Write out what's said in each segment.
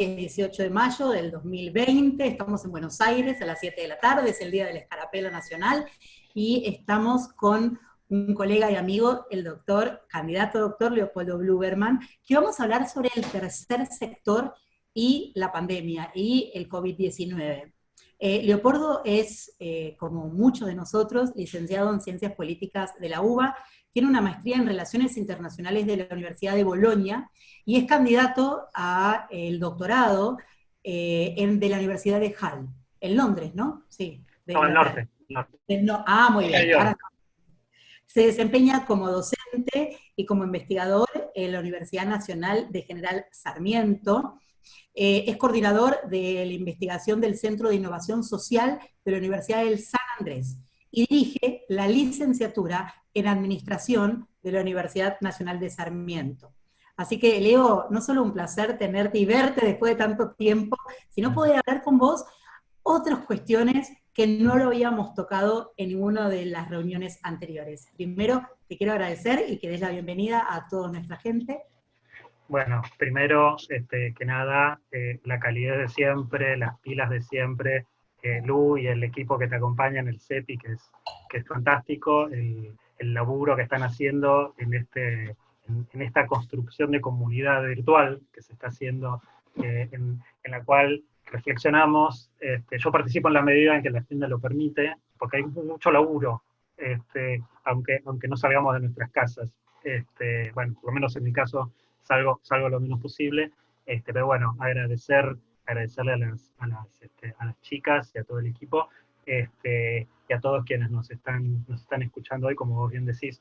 es 18 de mayo del 2020, estamos en Buenos Aires a las 7 de la tarde, es el Día del Escarapela Nacional, y estamos con un colega y amigo, el candidato doctor Leopoldo Bluberman, que vamos a hablar sobre el tercer sector y la pandemia, y el COVID-19. Leopoldo es, como muchos de nosotros, licenciado en Ciencias Políticas de la UBA, tiene una maestría en Relaciones Internacionales de la Universidad de Bolonia, y es candidato a el doctorado de la Universidad de Hull, en Londres, ¿no? Sí, de No, al Inglaterra. norte. Norte. No, muy bien. Ahora se desempeña como docente y como investigador en la Universidad Nacional de General Sarmiento. Es coordinador de la investigación del Centro de Innovación Social de la Universidad del San Andrés y dirige la licenciatura en Administración de la Universidad Nacional de Sarmiento. Así que, Leo, no solo un placer tenerte y verte después de tanto tiempo, sino poder hablar con vos otras cuestiones que no lo habíamos tocado en ninguna de las reuniones anteriores. Primero, te quiero agradecer y que des la bienvenida a toda nuestra gente. Bueno, primero, que nada, la calidad de siempre, las pilas de siempre, Lu y el equipo que te acompaña en el CEPI, que es fantástico, el laburo que están haciendo en esta construcción de comunidad virtual que se está haciendo, en la cual reflexionamos. Yo participo en la medida en que la agenda lo permite, porque hay mucho laburo, aunque no salgamos de nuestras casas. Bueno, por lo menos en mi caso, salgo lo menos posible, pero bueno, agradecerle a las chicas y a todo el equipo, y a todos quienes nos están escuchando hoy, como vos bien decís,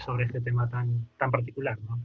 sobre este tema tan particular, ¿no?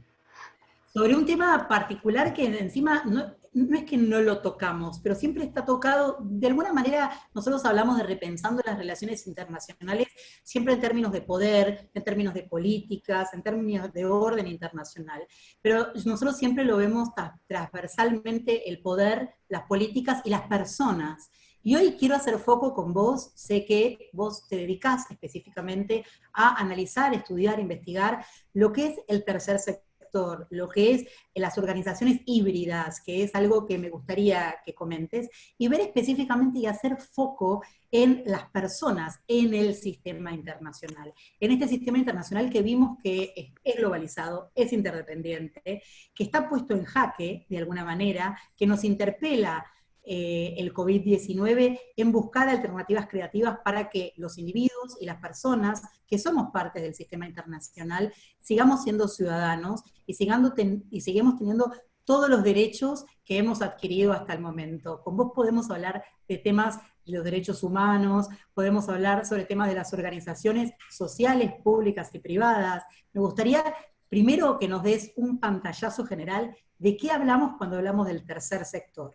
Sobre un tema particular que encima no es que no lo tocamos, pero siempre está tocado, de alguna manera nosotros hablamos de repensando las relaciones internacionales, siempre en términos de poder, en términos de políticas, en términos de orden internacional, pero nosotros siempre lo vemos transversalmente, el poder, las políticas y las personas. Y hoy quiero hacer foco con vos, sé que vos te dedicás específicamente a analizar, estudiar, investigar lo que es el tercer sector, lo que es las organizaciones híbridas, que es algo que me gustaría que comentes, y ver específicamente y hacer foco en las personas en el sistema internacional. En este sistema internacional que vimos que es globalizado, es interdependiente, que está puesto en jaque de alguna manera, que nos interpela el COVID-19 en buscar alternativas creativas para que los individuos y las personas que somos parte del sistema internacional sigamos siendo ciudadanos y seguimos teniendo todos los derechos que hemos adquirido hasta el momento. Con vos podemos hablar de temas de los derechos humanos, podemos hablar sobre temas de las organizaciones sociales, públicas y privadas. Me gustaría primero que nos des un pantallazo general de qué hablamos cuando hablamos del tercer sector.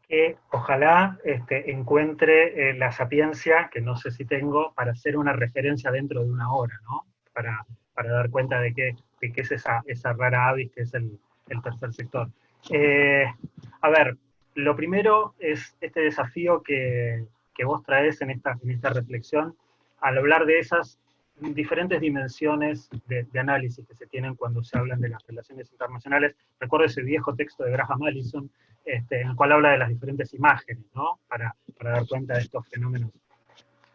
Que ojalá encuentre la sapiencia, que no sé si tengo, para hacer una referencia dentro de una hora, ¿no? Para dar cuenta de qué es esa rara avis que es el tercer sector. A ver, lo primero es este desafío que vos traes en esta reflexión, al hablar de esas diferentes dimensiones de análisis que se tienen cuando se hablan de las relaciones internacionales. Recuerdo ese viejo texto de Graham Allison, en el cual habla de las diferentes imágenes, ¿no? Para dar cuenta de estos fenómenos,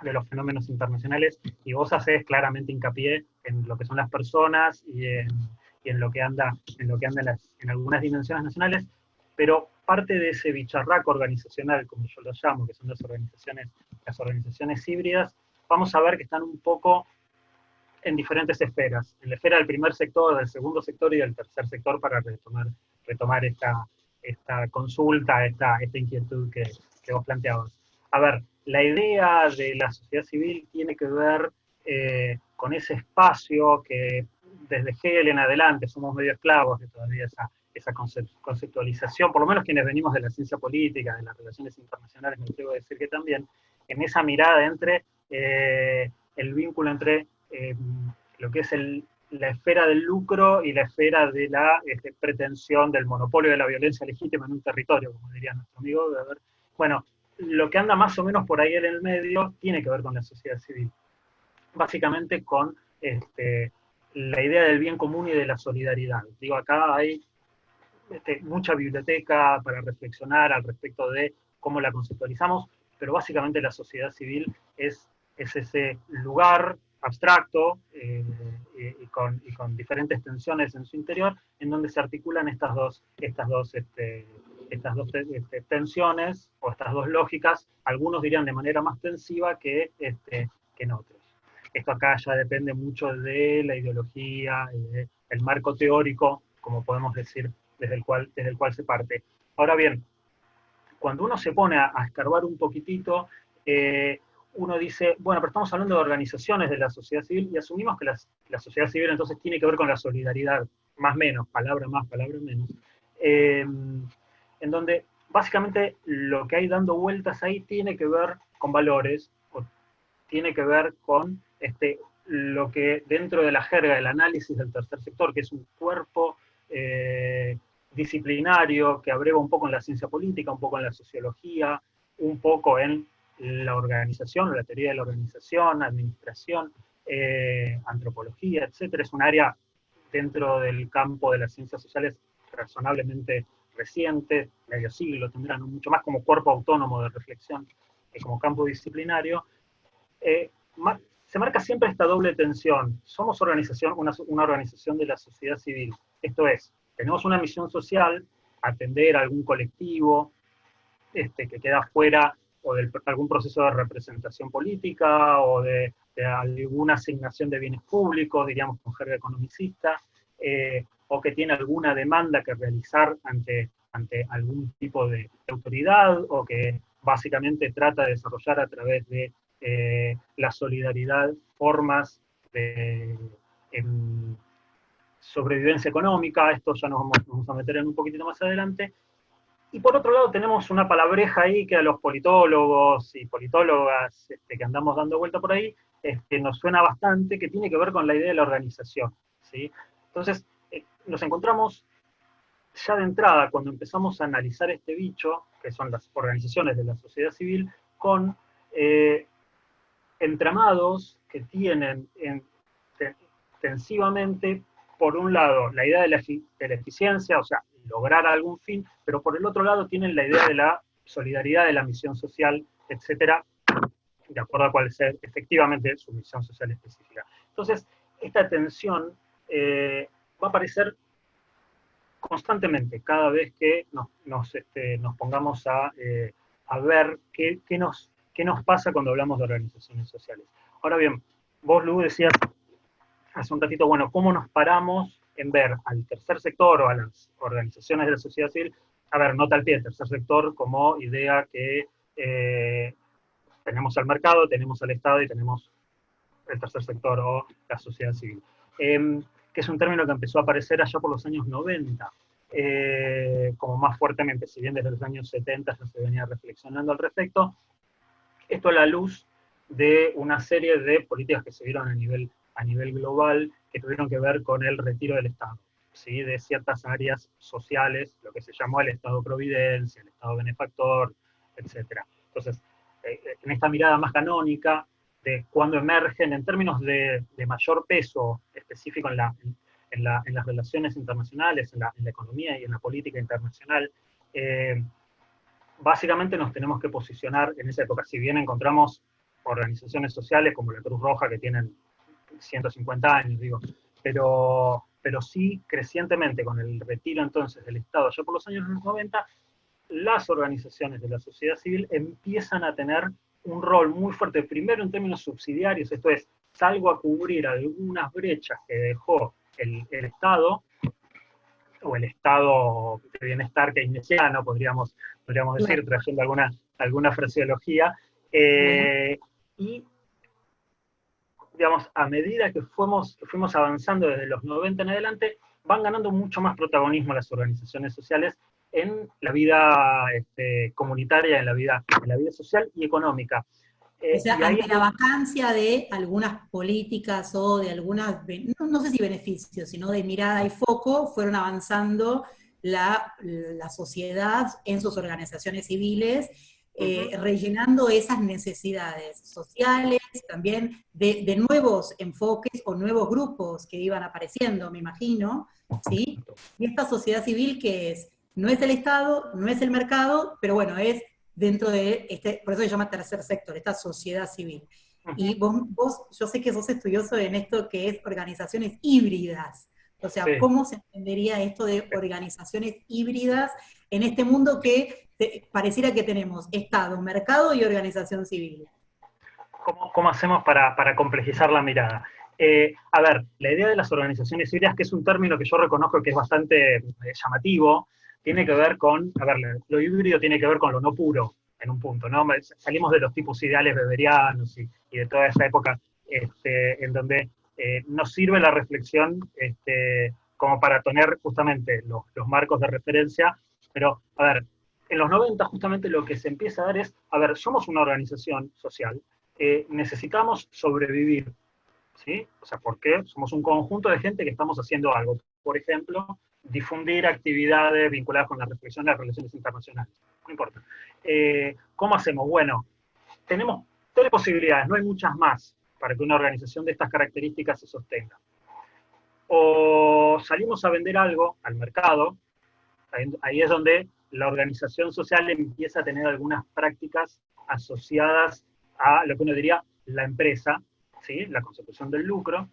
de los fenómenos internacionales, y vos hacés claramente hincapié en lo que son las personas y en lo que anda en algunas dimensiones nacionales, pero parte de ese bicharraco organizacional, como yo lo llamo, que son las organizaciones híbridas, vamos a ver que están un poco en diferentes esferas, en la esfera del primer sector, del segundo sector y del tercer sector, para retomar esta consulta, esta inquietud que vos planteabas. A ver, la idea de la sociedad civil tiene que ver con ese espacio que desde Hegel en adelante somos medio esclavos de todavía esa conceptualización, por lo menos quienes venimos de la ciencia política, de las relaciones internacionales, me atrevo a decir que también, en esa mirada entre el vínculo entre lo que es la esfera del lucro y la esfera de la pretensión del monopolio de la violencia legítima en un territorio, como diría nuestro amigo Weber. Bueno, lo que anda más o menos por ahí en el medio tiene que ver con la sociedad civil, básicamente con la idea del bien común y de la solidaridad. Digo, acá hay mucha biblioteca para reflexionar al respecto de cómo la conceptualizamos, pero básicamente la sociedad civil es ese lugar abstracto y con diferentes tensiones en su interior, en donde se articulan estas dos tensiones o estas dos lógicas, algunos dirían de manera más tensiva que en otros. Esto acá ya depende mucho de la ideología, del marco teórico, como podemos decir, desde el cual se parte. Ahora bien, cuando uno se pone a escarbar un poquitito, uno dice, bueno, pero estamos hablando de organizaciones de la sociedad civil y asumimos que la sociedad civil entonces tiene que ver con la solidaridad, más menos, palabra más, palabra menos, en donde básicamente lo que hay dando vueltas ahí tiene que ver con valores, o tiene que ver con lo que dentro de la jerga del análisis del tercer sector, que es un cuerpo disciplinario que abreva un poco en la ciencia política, un poco en la sociología, un poco en la organización, la teoría de la organización, administración, antropología, etcétera. Es un área dentro del campo de las ciencias sociales razonablemente reciente, medio siglo tendrán, mucho más como cuerpo autónomo de reflexión que como campo disciplinario. Se marca siempre esta doble tensión. Somos una organización de la sociedad civil. Esto es, tenemos una misión social, atender a algún colectivo que queda fuera o de algún proceso de representación política o de alguna asignación de bienes públicos, diríamos con jerga economicista, o que tiene alguna demanda que realizar ante algún tipo de autoridad, o que básicamente trata de desarrollar a través de la solidaridad formas de sobrevivencia económica. Esto ya nos vamos a meter en un poquitito más adelante. Y por otro lado tenemos una palabreja ahí que a los politólogos y politólogas que andamos dando vuelta por ahí, nos suena bastante, que tiene que ver con la idea de la organización, ¿sí? Entonces, nos encontramos ya de entrada, cuando empezamos a analizar este bicho, que son las organizaciones de la sociedad civil, con entramados que tienen extensivamente, por un lado, la idea de la eficiencia, o sea, lograr algún fin, pero por el otro lado tienen la idea de la solidaridad, de la misión social, etcétera, de acuerdo a cuál sea efectivamente su misión social específica. Entonces, esta tensión va a aparecer constantemente, cada vez que nos pongamos a ver qué nos pasa cuando hablamos de organizaciones sociales. Ahora bien, vos, Lu, decías hace un ratito, bueno, ¿cómo nos paramos en ver al tercer sector o a las organizaciones de la sociedad civil? A ver, nota al pie, el tercer sector como idea que tenemos al mercado, tenemos al Estado y tenemos el tercer sector o la sociedad civil. Que es un término que empezó a aparecer allá por los años 90, como más fuertemente, si bien desde los años 70 ya se venía reflexionando al respecto. Esto a la luz de una serie de políticas que se vieron a nivel global, que tuvieron que ver con el retiro del Estado, ¿sí? De ciertas áreas sociales, lo que se llamó el Estado Providencia, el Estado Benefactor, etc. Entonces, en esta mirada más canónica de cuando emergen en términos de mayor peso específico en las relaciones internacionales, en la economía y en la política internacional, básicamente nos tenemos que posicionar en esa época. Si bien encontramos organizaciones sociales como la Cruz Roja que tienen 150 años, digo, pero sí crecientemente con el retiro entonces del Estado ya por los años 90, las organizaciones de la sociedad civil empiezan a tener un rol muy fuerte, primero en términos subsidiarios, esto es, salgo a cubrir algunas brechas que dejó el Estado, o el estado de bienestar keynesiano, podríamos decir, trayendo alguna fraseología, y digamos, a medida que fuimos avanzando desde los 90 en adelante, van ganando mucho más protagonismo las organizaciones sociales en la vida comunitaria, en la vida social y económica. O sea, ante la vacancia de algunas políticas o de algunas, no sé si beneficios, sino de mirada y foco, fueron avanzando la sociedad en sus organizaciones civiles, rellenando esas necesidades sociales, también de nuevos enfoques o nuevos grupos que iban apareciendo, me imagino, ¿sí? Y esta sociedad civil que es, no es el Estado, no es el mercado, pero bueno, es dentro de por eso se llama tercer sector, esta sociedad civil. Y vos, yo sé que sos estudioso en esto que es organizaciones híbridas. O sea, Sí. ¿cómo se entendería esto de organizaciones híbridas en este mundo que pareciera que tenemos Estado, mercado y organización civil? ¿Cómo hacemos para complejizar la mirada? A ver, la idea de las organizaciones híbridas, que es un término que yo reconozco que es bastante llamativo, tiene que ver con, a ver, lo híbrido tiene que ver con lo no puro, en un punto, ¿no? Salimos de los tipos ideales beberianos y de toda esa época en donde nos sirve la reflexión como para tener justamente los marcos de referencia, pero, a ver, en los 90 justamente lo que se empieza a dar es, a ver, somos una organización social, necesitamos sobrevivir, ¿sí? O sea, ¿por qué? Somos un conjunto de gente que estamos haciendo algo. Por ejemplo, difundir actividades vinculadas con la reflexión de las relaciones internacionales. No importa. ¿Cómo hacemos? Bueno, tenemos tres posibilidades, no hay muchas más para que una organización de estas características se sostenga. O salimos a vender algo al mercado, ahí es donde la organización social empieza a tener algunas prácticas asociadas a lo que uno diría la empresa, ¿sí? La consecución del lucro.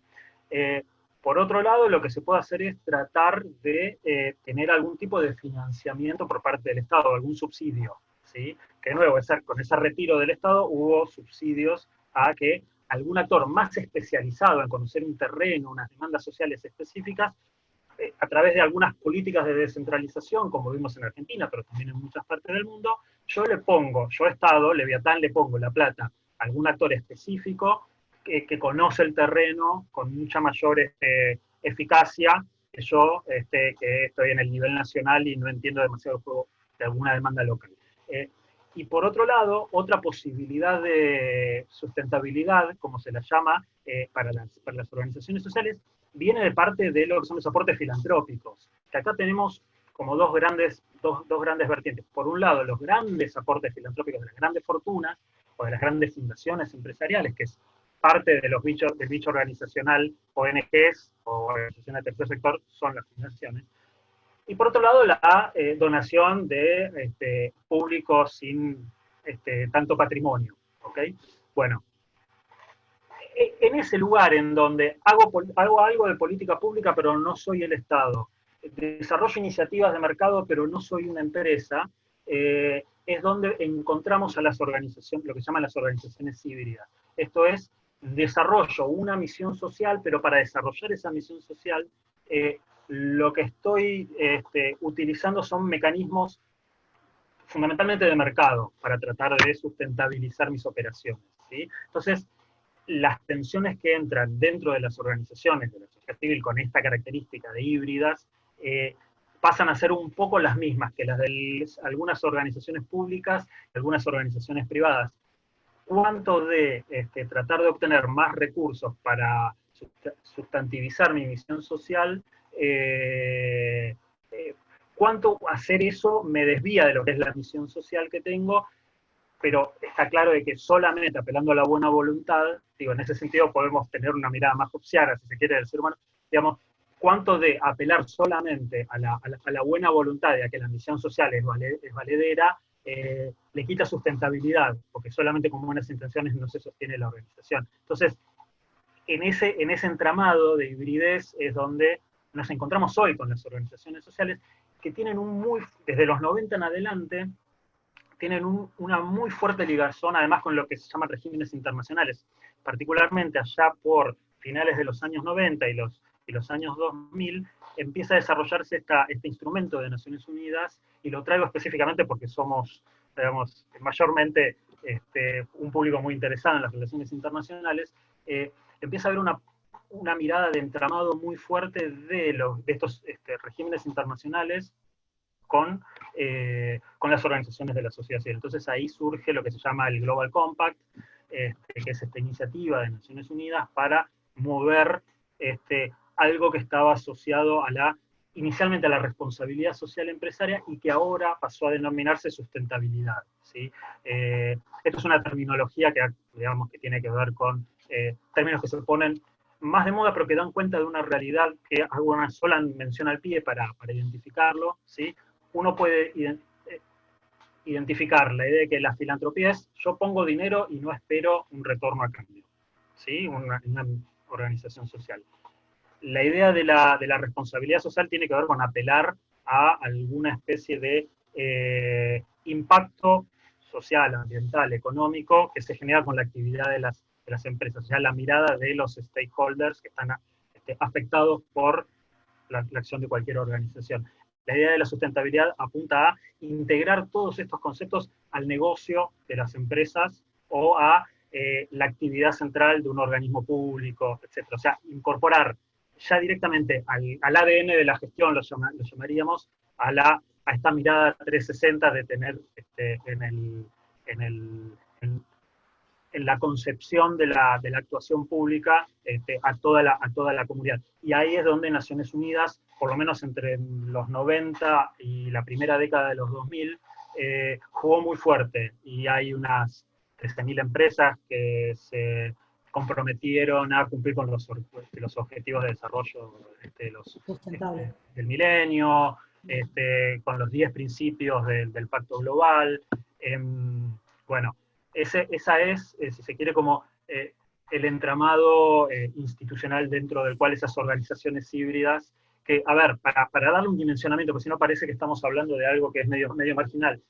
Por otro lado, lo que se puede hacer es tratar de tener algún tipo de financiamiento por parte del Estado, algún subsidio, ¿sí? Que de nuevo, con ese retiro del Estado hubo subsidios a que algún actor más especializado en conocer un terreno, unas demandas sociales específicas, a través de algunas políticas de descentralización, como vimos en Argentina, pero también en muchas partes del mundo, yo Estado, Leviatán, le pongo la plata a algún actor específico que conoce el terreno con mucha mayor eficacia que yo, que estoy en el nivel nacional y no entiendo demasiado el juego de alguna demanda local. Y por otro lado, otra posibilidad de sustentabilidad, como se la llama, para las organizaciones sociales, viene de parte de lo que son los aportes filantrópicos, que acá tenemos como dos grandes vertientes. Por un lado, los grandes aportes filantrópicos de las grandes fortunas o de las grandes fundaciones empresariales, que es parte de del bicho organizacional, ONGs o organizaciones del tercer sector, son las fundaciones. Y por otro lado, la donación de públicos sin tanto patrimonio. ¿Okay? Bueno, en ese lugar en donde hago algo de política pública, pero no soy el Estado, desarrollo iniciativas de mercado, pero no soy una empresa, es donde encontramos a las organizaciones, lo que se llaman las organizaciones híbridas. Esto es, desarrollo una misión social, pero para desarrollar esa misión social, lo que estoy utilizando son mecanismos fundamentalmente de mercado para tratar de sustentabilizar mis operaciones, ¿sí? Entonces, las tensiones que entran dentro de las organizaciones de la sociedad civil con esta característica de híbridas pasan a ser un poco las mismas que las de algunas organizaciones públicas y algunas organizaciones privadas. ¿Cuánto de tratar de obtener más recursos para sustantivizar mi misión social? ¿Cuánto hacer eso me desvía de lo que es la misión social que tengo? Pero está claro de que solamente apelando a la buena voluntad, digo, en ese sentido podemos tener una mirada más hobbesiana, si se quiere, del ser humano, digamos, cuánto de apelar solamente a la buena voluntad y a que la misión social es valedera, le quita sustentabilidad, porque solamente con buenas intenciones no se sostiene la organización. Entonces, en ese entramado de hibridez es donde nos encontramos hoy con las organizaciones sociales, que tienen desde los 90 en adelante, tienen una muy fuerte ligación, además, con lo que se llaman regímenes internacionales, particularmente allá por finales de los años 90 y los años 2000, empieza a desarrollarse este instrumento de Naciones Unidas, y lo traigo específicamente porque somos, digamos, mayormente un público muy interesado en las relaciones internacionales. Empieza a haber una mirada de entramado muy fuerte de estos regímenes internacionales con las organizaciones de la sociedad civil. Entonces ahí surge lo que se llama el Global Compact, que es esta iniciativa de Naciones Unidas para mover algo que estaba asociado a la inicialmente a la responsabilidad social empresaria y que ahora pasó a denominarse sustentabilidad, ¿sí? Esto es una terminología que, digamos, que tiene que ver con términos que se ponen más de moda, pero que dan cuenta de una realidad que hago una sola mención al pie para identificarlo, ¿sí? Uno puede identificar la idea de que la filantropía es yo pongo dinero y no espero un retorno a cambio, ¿sí? Una organización social. La idea de la responsabilidad social tiene que ver con apelar a alguna especie de impacto social, ambiental, económico que se genera con la actividad de las empresas, o sea, la mirada de los stakeholders que están afectados por la acción de cualquier organización. La idea de la sustentabilidad apunta a integrar todos estos conceptos al negocio de las empresas o a la actividad central de un organismo público, etc. O sea, incorporar ya directamente al ADN de la gestión, lo llamaríamos, a esta mirada 360 de tener en, el, en la concepción de la actuación pública a toda la comunidad. Y ahí es donde Naciones Unidas, por lo menos entre los 90 y la primera década de los 2000, jugó muy fuerte. Y hay unas 13.000 empresas que se comprometieron a cumplir con los objetivos de desarrollo Sustentable. del milenio, con los 10 principios del Pacto Global. Bueno, esa es, si se quiere, como el entramado institucional dentro del cual esas organizaciones híbridas, que, a ver, para darle un dimensionamiento, porque si no parece que estamos hablando de algo que es medio marginal,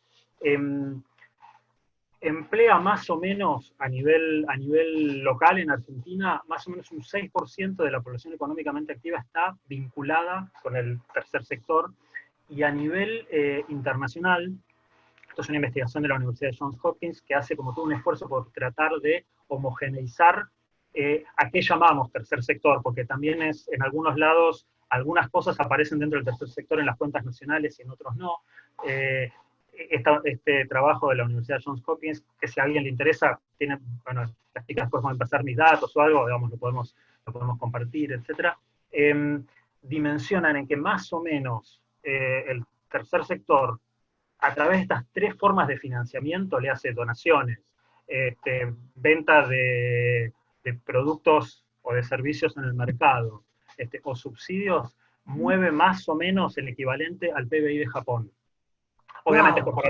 emplea más o menos a nivel local en Argentina, más o menos un 6% de la población económicamente activa está vinculada con el tercer sector, y a nivel internacional, esto es una investigación de la Universidad de Johns Hopkins que hace como todo un esfuerzo por tratar de homogeneizar a qué llamamos tercer sector, porque también es, en algunos lados, algunas cosas aparecen dentro del tercer sector en las cuentas nacionales y en otros no. Este trabajo de la Universidad de Johns Hopkins, que si a alguien le interesa, tiene, bueno, las chicas pueden pasar mis datos o algo, digamos, lo podemos compartir, etc. Dimensionan en que más o menos el tercer sector, a través de estas tres formas de financiamiento, le hace donaciones, venta de productos o de servicios en el mercado, o subsidios, mueve más o menos el equivalente al PBI de Japón. Obviamente Wow.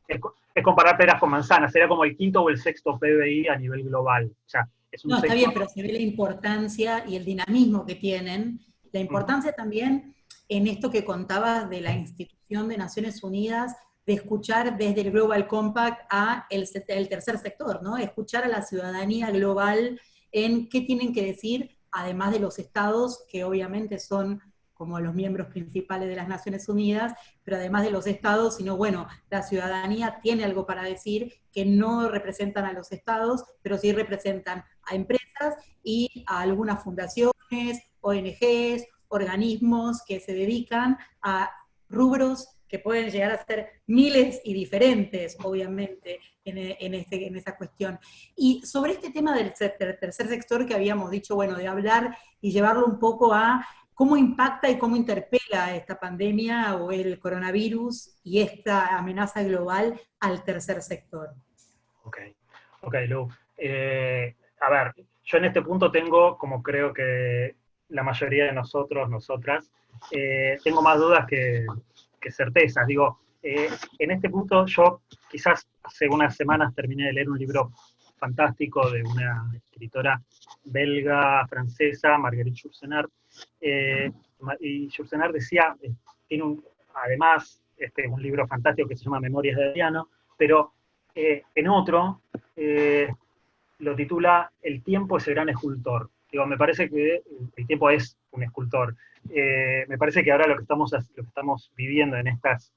es comparar peras con manzanas, sería como el quinto o el sexto PBI a nivel global. O sea, es un No, está 6%. bien, pero se ve la importancia y el dinamismo que tienen, la importancia también en esto que contabas de la institución de Naciones Unidas, de escuchar desde el Global Compact a el tercer sector, ¿no? Escuchar a la ciudadanía global en qué tienen que decir, además de los estados, que obviamente son como los miembros principales de las Naciones Unidas, pero además de los estados, sino, bueno, la ciudadanía tiene algo para decir que no representan a los estados, pero sí representan a empresas y a algunas fundaciones, ONGs, organismos que se dedican a rubros que pueden llegar a ser miles y diferentes, obviamente, en esa cuestión. Y sobre este tema del tercer sector que habíamos dicho, bueno, de hablar y llevarlo un poco a cómo impacta y cómo interpela esta pandemia o el coronavirus y esta amenaza global al tercer sector. Ok, Lu. A ver, yo en este punto tengo, como creo que la mayoría de nosotros, nosotras, tengo más dudas que certezas. Digo, en este punto yo quizás hace unas semanas terminé de leer un libro fantástico de una escritora belga, francesa, Marguerite Yourcenar, y Yourcenar decía, tiene además un libro fantástico que se llama Memorias de Adriano, pero en otro lo titula El tiempo es el gran escultor. Digo, me parece que el tiempo es un escultor. Me parece que ahora lo que estamos viviendo en estas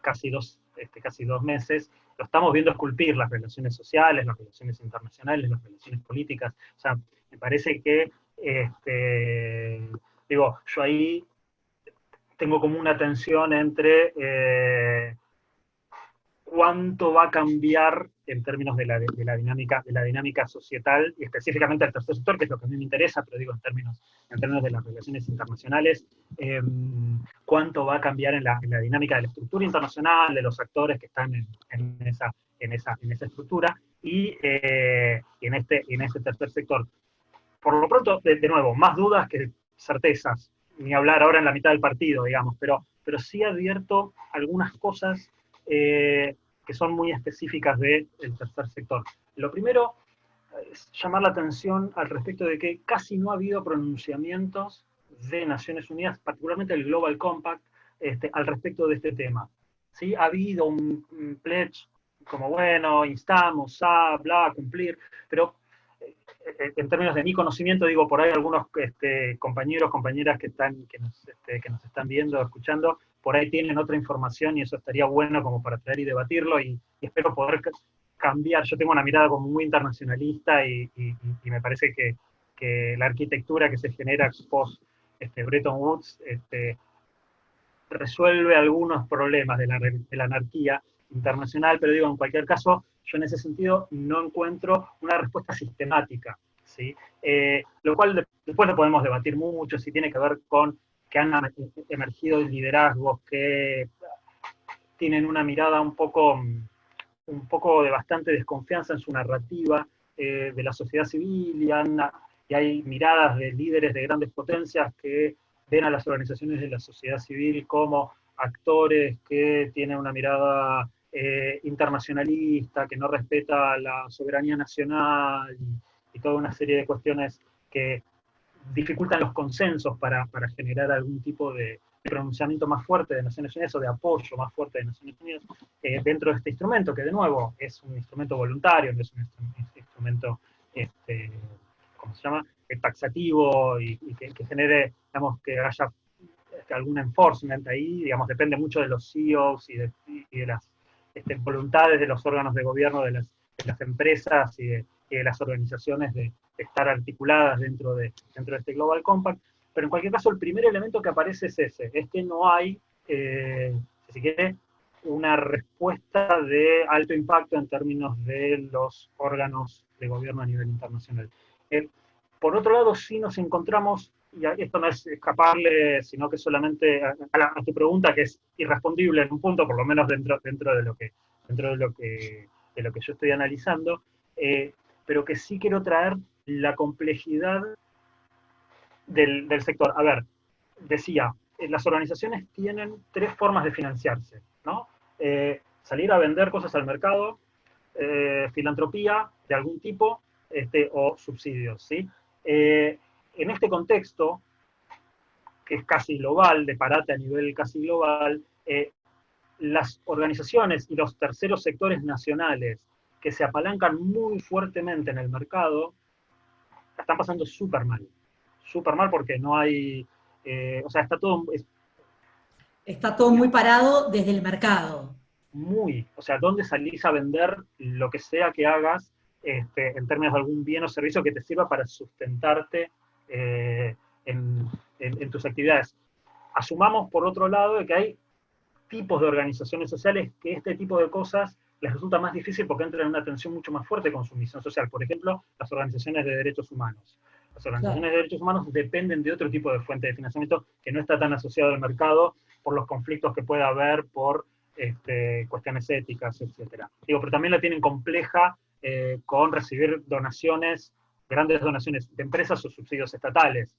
casi dos meses, lo estamos viendo esculpir las relaciones sociales, las relaciones internacionales, las relaciones políticas. O sea, me parece que, digo, yo ahí tengo como una tensión entre cuánto va a cambiar en términos de la dinámica societal, y específicamente el tercer sector, que es lo que a mí me interesa, pero digo en términos de las relaciones internacionales, cuánto va a cambiar en la dinámica de la estructura internacional, de los actores que están en esa estructura, y en este tercer sector. Por lo pronto, de nuevo, más dudas que certezas, ni hablar ahora en la mitad del partido, digamos, pero sí advierto algunas cosas que son muy específicas del tercer sector. Lo primero es llamar la atención al respecto de que casi no ha habido pronunciamientos de Naciones Unidas, particularmente el Global Compact, al respecto de este tema. ¿Sí? Ha habido un pledge como, bueno, instamos a, bla, cumplir, pero en términos de mi conocimiento, digo, por ahí algunos compañeros, compañeras que nos están viendo, escuchando, por ahí tienen otra información y eso estaría bueno como para traer y debatirlo, y espero poder cambiar. Yo tengo una mirada como muy internacionalista y me parece que la arquitectura que se genera post Bretton Woods resuelve algunos problemas de la anarquía internacional, pero digo, en cualquier caso, yo en ese sentido no encuentro una respuesta sistemática, ¿sí? Lo cual después lo podemos debatir mucho, si tiene que ver con que han emergido liderazgos que tienen una mirada un poco de bastante desconfianza en su narrativa de la sociedad civil, y hay miradas de líderes de grandes potencias que ven a las organizaciones de la sociedad civil como actores que tienen una mirada internacionalista, que no respeta la soberanía nacional y toda una serie de cuestiones que dificultan los consensos para generar algún tipo de pronunciamiento más fuerte de Naciones Unidas o de apoyo más fuerte de Naciones Unidas dentro de este instrumento, que de nuevo es un instrumento voluntario, no es un instrumento, ¿cómo se llama?, taxativo y que genere, digamos, que haya algún enforcement ahí, digamos, depende mucho de los CEOs y de las voluntades de los órganos de gobierno, de las empresas y de las organizaciones de estar articuladas dentro de este Global Compact. Pero en cualquier caso, el primer elemento que aparece es ese, es que no hay, si se quiere, una respuesta de alto impacto en términos de los órganos de gobierno a nivel internacional. Por otro lado, sí nos encontramos, y esto no es escaparle, sino que solamente a tu pregunta, que es irrespondible en un punto, por lo menos dentro de lo que yo estoy analizando, pero que sí quiero traer la complejidad del sector. A ver, decía, las organizaciones tienen tres formas de financiarse, ¿no? Salir a vender cosas al mercado, filantropía de algún tipo, o subsidios, ¿sí? En este contexto, que es casi global, de parate a nivel casi global, las organizaciones y los terceros sectores nacionales que se apalancan muy fuertemente en el mercado, la están pasando súper mal porque no hay, o sea, está todo muy parado desde el mercado. O sea, ¿dónde salís a vender lo que sea que hagas en términos de algún bien o servicio que te sirva para sustentarte en tus actividades? Asumamos, por otro lado, que hay tipos de organizaciones sociales que este tipo de cosas les resulta más difícil porque entran en una tensión mucho más fuerte con su misión social. Por ejemplo, las organizaciones de derechos humanos. Las organizaciones de derechos humanos dependen de otro tipo de fuente de financiamiento que no está tan asociado al mercado por los conflictos que pueda haber por cuestiones éticas, etc. Digo, pero también la tienen compleja con recibir donaciones, grandes donaciones de empresas o subsidios estatales,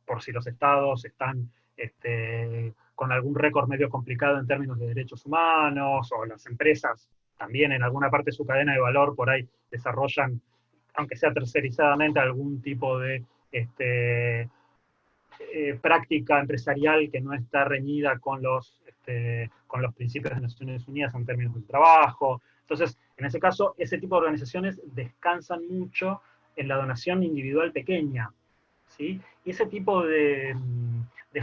por si los estados están con algún récord medio complicado en términos de derechos humanos, o las empresas también en alguna parte de su cadena de valor por ahí desarrollan, aunque sea tercerizadamente, algún tipo de práctica empresarial que no está reñida con los principios de Naciones Unidas en términos del trabajo. Entonces, en ese caso, ese tipo de organizaciones descansan mucho en la donación individual pequeña, ¿sí? Y ese tipo de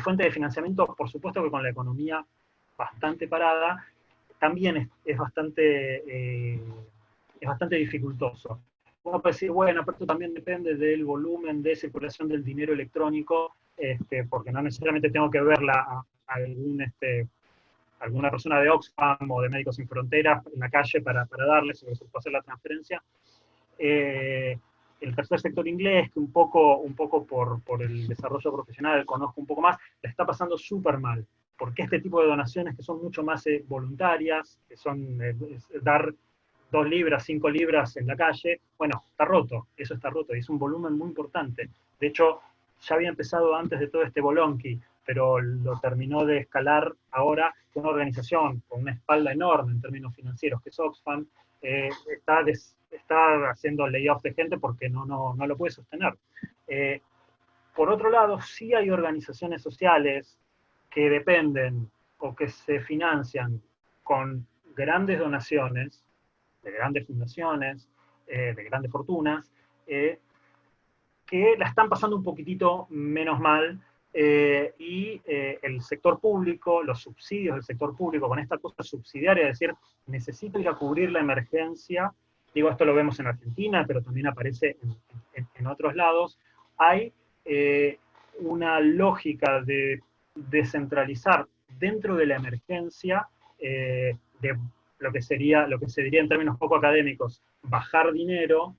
fuente de financiamiento, por supuesto que con la economía bastante parada, también es bastante dificultoso. Uno puede decir, bueno, pero esto también depende del volumen de circulación del dinero electrónico, porque no necesariamente tengo que verla a algún alguna persona de Oxfam o de Médicos Sin Fronteras en la calle para darles, sobre eso puede hacer la transferencia. El tercer sector inglés, que un poco por el desarrollo profesional conozco un poco más, le está pasando súper mal, porque este tipo de donaciones que son mucho más voluntarias, que son dar 2 libras, 5 libras en la calle, bueno, está roto, eso está roto, y es un volumen muy importante. De hecho, ya había empezado antes de todo este bolonqui, pero lo terminó de escalar ahora una organización con una espalda enorme en términos financieros, que es Oxfam, está haciendo layoff de gente porque no lo puede sostener. Por otro lado, sí hay organizaciones sociales que dependen o que se financian con grandes donaciones, de grandes fundaciones, de grandes fortunas, que la están pasando un poquitito menos mal, y el sector público, los subsidios del sector público, con esta cosa subsidiaria, es decir, necesito ir a cubrir la emergencia, digo, esto lo vemos en Argentina, pero también aparece en otros lados, hay una lógica de descentralizar dentro de la emergencia, de lo que se diría en términos poco académicos, bajar dinero,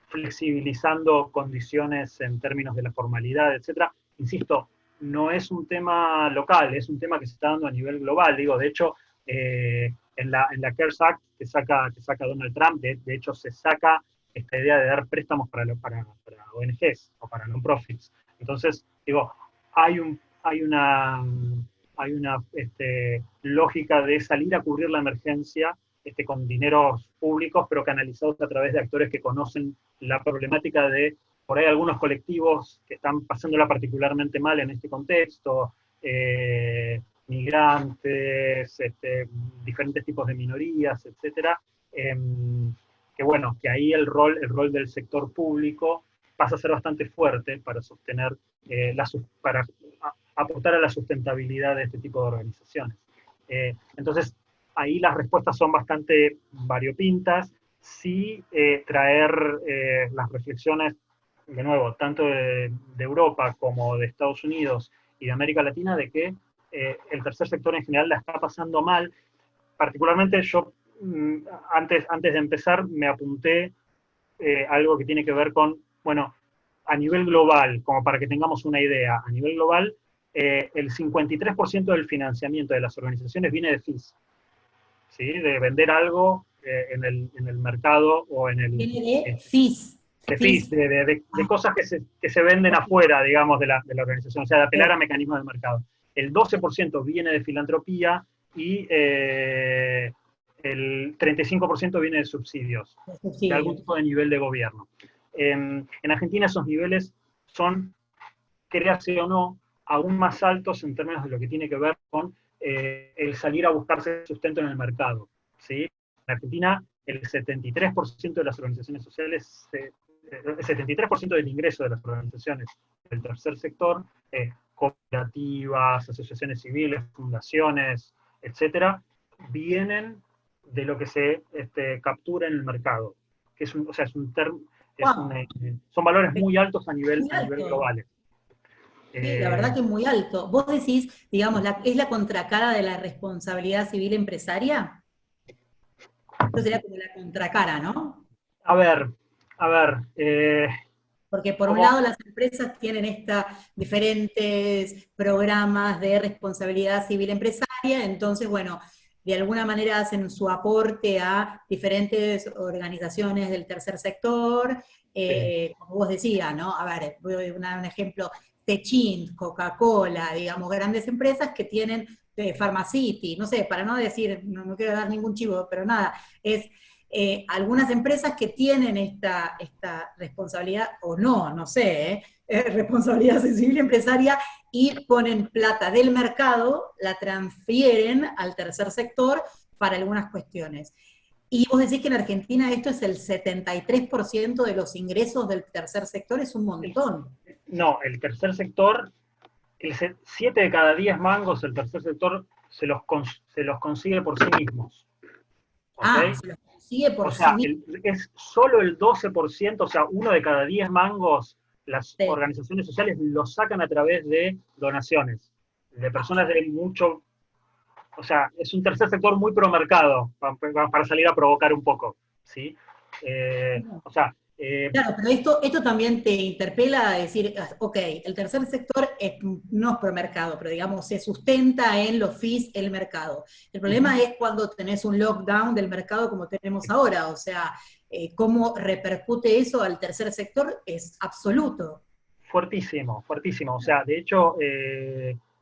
flexibilizando condiciones en términos de la formalidad, etcétera. Insisto, no es un tema local, es un tema que se está dando a nivel global. Digo, de hecho, en la CARES Act que saca Donald Trump, de hecho se saca esta idea de dar préstamos para ONGs o para non-profits. Entonces, digo, hay una lógica de salir a cubrir la emergencia con dineros públicos, pero canalizados a través de actores que conocen la problemática de, por ahí, algunos colectivos que están pasándola particularmente mal en este contexto, migrantes, diferentes tipos de minorías, etcétera, que bueno, que ahí el rol del sector público pasa a ser bastante fuerte para sostener, para aportar a la sustentabilidad de este tipo de organizaciones. Entonces, ahí las respuestas son bastante variopintas, sí traer las reflexiones, de nuevo, tanto de Europa como de Estados Unidos y de América Latina, de que el tercer sector en general la está pasando mal. Particularmente yo, antes de empezar, me apunté algo que tiene que ver con, bueno, a nivel global, como para que tengamos una idea, a nivel global, el 53% del financiamiento de las organizaciones viene de fees, ¿sí? De vender algo en el mercado o en el... Viene de FIS. De fees, de cosas que se venden afuera, digamos, de la organización, o sea, de apelar a mecanismos del mercado. El 12% viene de filantropía y el 35% viene de subsidios, de algún tipo de nivel de gobierno. En Argentina esos niveles son, créase o no, aún más altos en términos de lo que tiene que ver con el salir a buscarse sustento en el mercado, ¿sí? En Argentina, el 73% de las organizaciones sociales, el 73% del ingreso de las organizaciones del tercer sector, cooperativas, asociaciones civiles, fundaciones, etcétera, vienen de lo que se captura en el mercado, que es un, o sea, son valores muy altos a nivel global. Sí, la verdad que es muy alto. Vos decís, digamos, ¿es la contracara de la responsabilidad civil empresaria? Esto sería como la contracara, ¿no? A ver. Porque por un lado las empresas tienen diferentes programas de responsabilidad civil empresaria, entonces, bueno, de alguna manera hacen su aporte a diferentes organizaciones del tercer sector, como vos decías, ¿no? A ver, voy a dar un ejemplo, Techint, Coca-Cola, digamos, grandes empresas que tienen Pharmacity, no sé, para no decir, no quiero dar ningún chivo, pero nada, es algunas empresas que tienen esta responsabilidad, o no sé, responsabilidad civil empresaria, y ponen plata del mercado, la transfieren al tercer sector para algunas cuestiones. Y vos decís que en Argentina esto es el 73% de los ingresos del tercer sector, es un montón. No, el tercer sector, 7 de cada 10 mangos, el tercer sector se los consigue por sí mismos. ¿Okay? Se los consigue por sí mismos. Es solo el 12%, o sea, 1 de cada 10 mangos, las organizaciones sociales lo sacan a través de donaciones, de personas de mucho o sea, es un tercer sector muy pro mercado, para salir a provocar un poco, ¿sí? O sea, Claro, pero esto también te interpela a decir, ok, el tercer sector no es promercado, pero digamos, se sustenta en los fees el mercado. El problema es cuando tenés un lockdown del mercado como tenemos ahora, o sea, cómo repercute eso al tercer sector es absoluto. fuertísimo, fuertísimo. O sea, de hecho,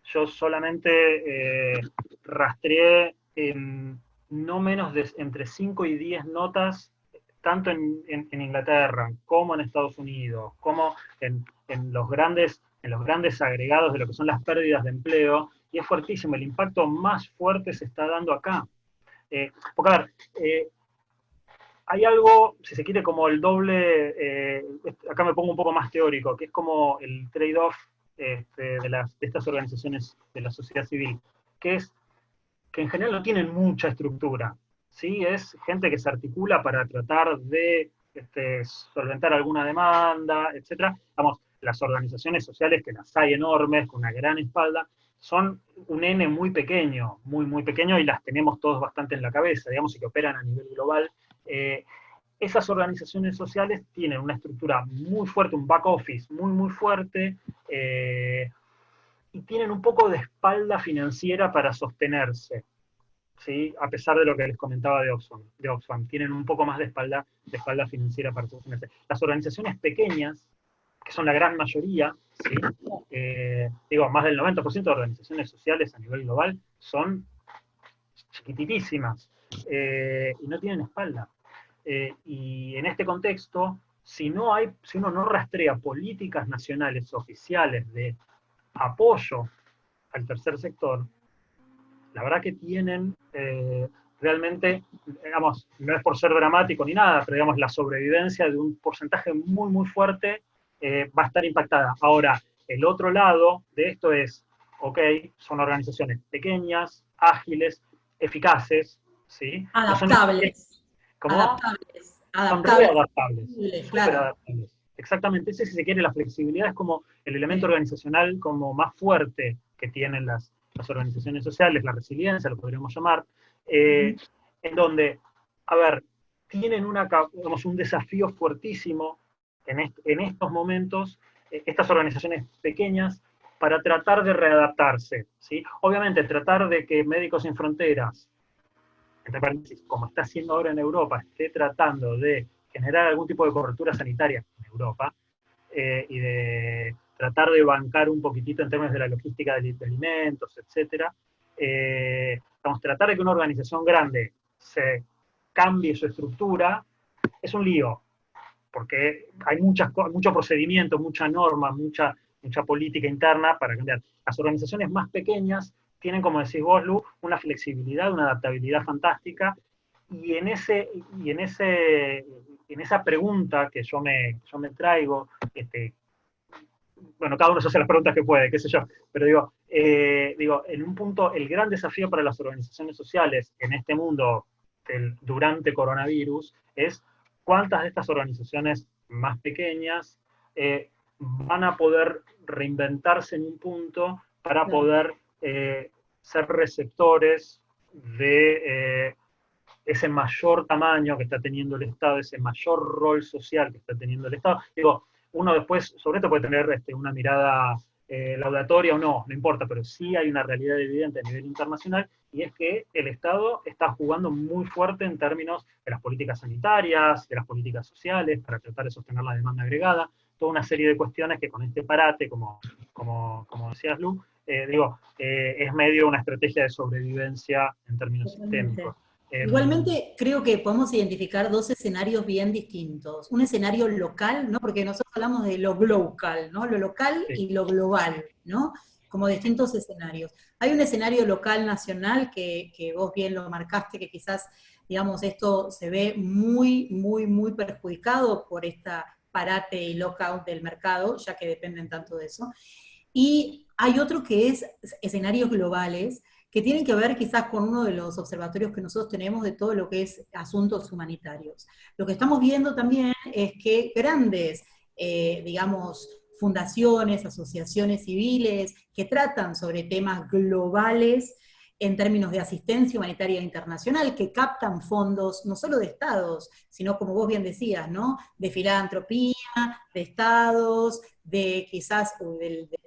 yo solamente rastreé en no menos de entre 5 y 10 notas, tanto en Inglaterra como en Estados Unidos, como en los grandes agregados de lo que son las pérdidas de empleo, y es fuertísimo. El impacto más fuerte se está dando acá. Porque, a ver, hay algo, si se quiere, como el doble, acá me pongo un poco más teórico, que es como el trade-off de estas organizaciones de la sociedad civil, que es que en general no tienen mucha estructura, ¿sí? Es gente que se articula para tratar de solventar alguna demanda, etcétera. Vamos, las organizaciones sociales, que las hay enormes, con una gran espalda, son un N muy pequeño, muy, muy pequeño, y las tenemos todos bastante en la cabeza, digamos, y que operan a nivel global. Eh, Esas organizaciones sociales tienen una estructura muy fuerte, un back office muy, muy fuerte, y tienen un poco de espalda financiera para sostenerse, ¿sí? A pesar de lo que les comentaba de Oxfam, tienen un poco más de espalda financiera para sostenerse. Las organizaciones pequeñas, que son la gran mayoría, ¿sí? Digo, más del 90% de organizaciones sociales a nivel global son chiquititísimas, y no tienen espalda. Y en este contexto, si uno no rastrea políticas nacionales oficiales de apoyo al tercer sector, la verdad que tienen realmente, digamos, no es por ser dramático ni nada, pero digamos, la sobrevivencia de un porcentaje muy, muy fuerte va a estar impactada. Ahora, el otro lado de esto es, ok, son organizaciones pequeñas, ágiles, eficaces, ¿sí? No son ni siquiera, Adaptables, ¿cómo? adaptables, Son adaptables, readaptables, flexibles, súper claro. adaptables. Exactamente, ese, si se quiere, la flexibilidad es como el elemento Sí. organizacional como más fuerte que tienen las organizaciones sociales, la resiliencia, lo podríamos llamar, eh, Ujú. en donde, a ver, tienen digamos, un desafío fuertísimo en estos momentos, estas organizaciones pequeñas, para tratar de readaptarse, ¿sí? Obviamente, tratar de que Médicos Sin Fronteras, entre paréntesis, como está haciendo ahora en Europa, esté tratando de generar algún tipo de cobertura sanitaria en Europa, y de tratar de bancar un poquitito en términos de la logística de alimentos, etcétera. Vamos a tratar de que una organización grande se cambie su estructura, es un lío, porque hay mucho procedimiento, mucha norma, mucha política interna para cambiar. Las organizaciones más pequeñas tienen, como decís vos, Lu, una flexibilidad, una adaptabilidad fantástica, y en esa pregunta que yo me traigo, bueno, cada uno se hace las preguntas que puede, qué sé yo, pero digo, en un punto, el gran desafío para las organizaciones sociales en este mundo durante coronavirus es cuántas de estas organizaciones más pequeñas van a poder reinventarse en un punto para Claro. poder ser receptores de ese mayor tamaño que está teniendo el Estado, ese mayor rol social que está teniendo el Estado. Digo, uno después sobre esto puede tener una mirada laudatoria o no, no importa, pero sí hay una realidad evidente a nivel internacional, y es que el Estado está jugando muy fuerte en términos de las políticas sanitarias, de las políticas sociales, para tratar de sostener la demanda agregada, toda una serie de cuestiones que con este parate, como decías, Lu, es medio una estrategia de sobrevivencia en términos Totalmente. sistémicos. Igualmente, creo que podemos identificar dos escenarios bien distintos. Un escenario local, ¿no? Porque nosotros hablamos de lo local, ¿no? Lo local Sí, y lo global, ¿no? Como distintos escenarios. Hay un escenario local nacional que vos bien lo marcaste, que quizás, digamos, esto se ve muy, muy, muy perjudicado por esta parate y lockout del mercado, ya que dependen tanto de eso. Y hay otro que es escenarios globales, que tienen que ver quizás con uno de los observatorios que nosotros tenemos de todo lo que es asuntos humanitarios. Lo que estamos viendo también es que grandes, digamos, fundaciones, asociaciones civiles que tratan sobre temas globales, en términos de asistencia humanitaria internacional, que captan fondos no solo de estados, sino como vos bien decías, ¿no? De filantropía, de estados, de quizás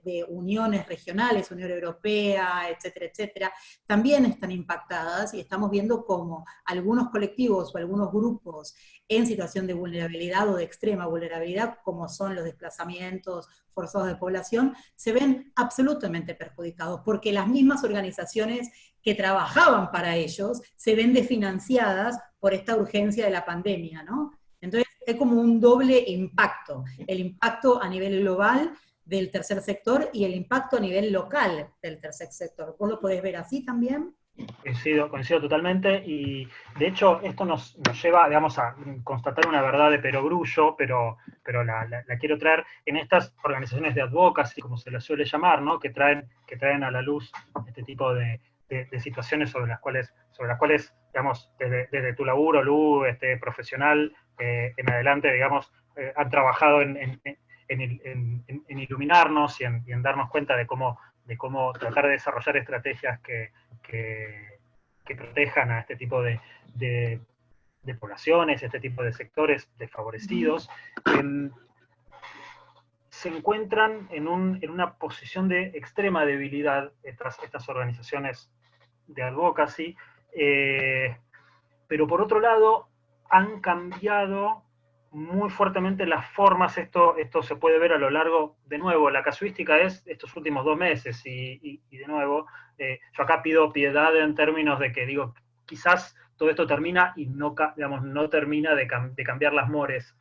de uniones regionales, Unión Europea, etcétera, etcétera, también están impactadas y estamos viendo cómo algunos colectivos o algunos grupos en situación de vulnerabilidad o de extrema vulnerabilidad, como son los desplazamientos forzados de población, se ven absolutamente perjudicados, porque las mismas organizaciones que trabajaban para ellos se ven desfinanciadas por esta urgencia de la pandemia, ¿no? Entonces, es como un doble impacto, el impacto a nivel global del tercer sector y el impacto a nivel local del tercer sector. ¿Vos lo podés ver así también? Coincido totalmente, y de hecho esto nos lleva, digamos, a constatar una verdad de perogrullo, pero la quiero traer en estas organizaciones de advocacy, como se les suele llamar, ¿no? que traen a la luz este tipo de situaciones sobre las cuales, digamos, desde tu laburo, Lu, profesional, en adelante, digamos, han trabajado en iluminarnos y en darnos cuenta de cómo tratar de desarrollar estrategias que protejan a este tipo de poblaciones, este tipo de sectores desfavorecidos, se encuentran en una posición de extrema debilidad estas organizaciones de advocacy, pero por otro lado han cambiado muy fuertemente las formas. Esto se puede ver a lo largo, de nuevo, la casuística es estos últimos 2 meses, y de nuevo, yo acá pido piedad en términos de que digo, quizás todo esto termina y no, digamos, no termina de cambiar las mores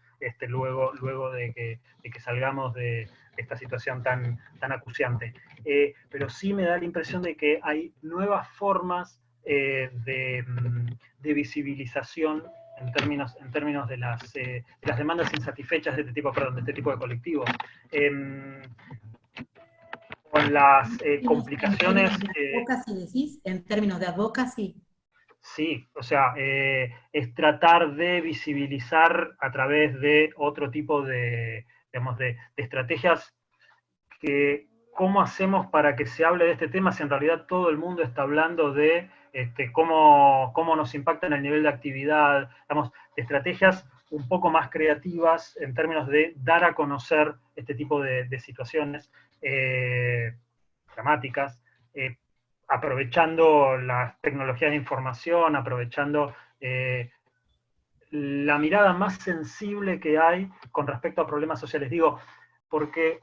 luego de que salgamos de esta situación tan acuciante. Pero sí me da la impresión de que hay nuevas formas de visibilización en términos de las demandas insatisfechas de este tipo de colectivos. Con las complicaciones... ¿En términos de advocacy? Sí, o sea, es tratar de visibilizar a través de otro tipo digamos, de estrategias que cómo hacemos para que se hable de este tema si en realidad todo el mundo está hablando de cómo nos impacta en el nivel de actividad, digamos, de estrategias un poco más creativas en términos de dar a conocer este tipo de situaciones dramáticas, aprovechando las tecnologías de información, aprovechando la mirada más sensible que hay con respecto a problemas sociales. Digo, porque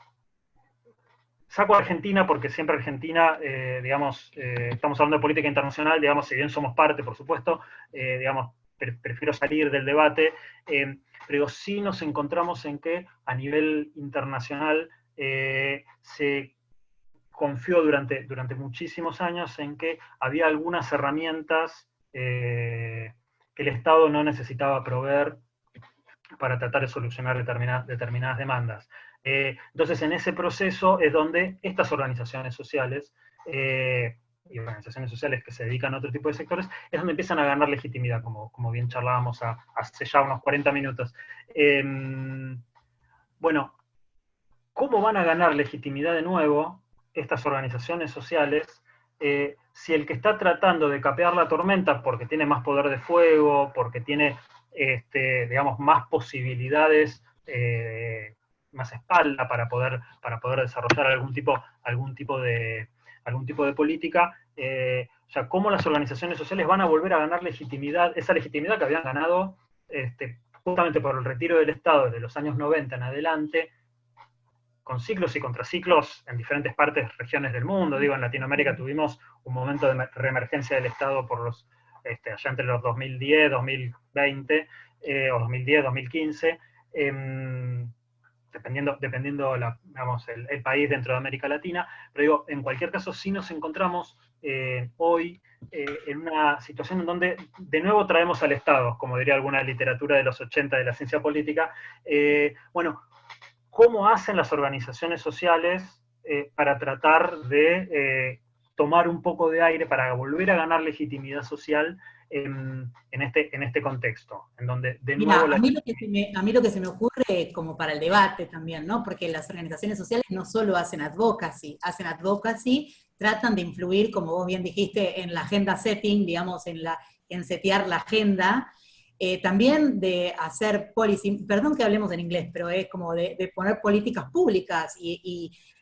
saco a Argentina porque siempre Argentina, digamos, estamos hablando de política internacional, digamos, si bien somos parte, por supuesto, digamos, prefiero salir del debate, pero sí nos encontramos en que a nivel internacional se confió durante muchísimos años en que había algunas herramientas que el Estado no necesitaba proveer para tratar de solucionar determinadas demandas. Entonces, en ese proceso es donde estas organizaciones sociales y organizaciones sociales que se dedican a otro tipo de sectores, es donde empiezan a ganar legitimidad, como bien charlábamos hace ya unos 40 minutos. Bueno, ¿cómo van a ganar legitimidad de nuevo estas organizaciones sociales si el que está tratando de capear la tormenta porque tiene más poder de fuego, porque tiene, digamos, más posibilidades, más espalda para poder desarrollar algún tipo de política, o sea, cómo las organizaciones sociales van a volver a ganar legitimidad, esa legitimidad que habían ganado justamente por el retiro del Estado desde los años 90 en adelante, con ciclos y contraciclos en diferentes regiones del mundo. Digo, en Latinoamérica tuvimos un momento de reemergencia del Estado por allá entre los 2010, 2020, o 2010, 2015, dependiendo digamos, el país dentro de América Latina. Pero digo, en cualquier caso, sí nos encontramos hoy en una situación en donde de nuevo traemos al Estado, como diría alguna literatura de los 80 de la ciencia política. Bueno, ¿cómo hacen las organizaciones sociales para tratar de tomar un poco de aire, para volver a ganar legitimidad social en este contexto, en donde de Mira, nuevo la... a mí lo que se me ocurre como para el debate también, ¿no? Porque las organizaciones sociales no solo hacen advocacy, tratan de influir, como vos bien dijiste, en la agenda setting, digamos, en setear la agenda, también de hacer policy, perdón que hablemos en inglés, pero es como de poner políticas públicas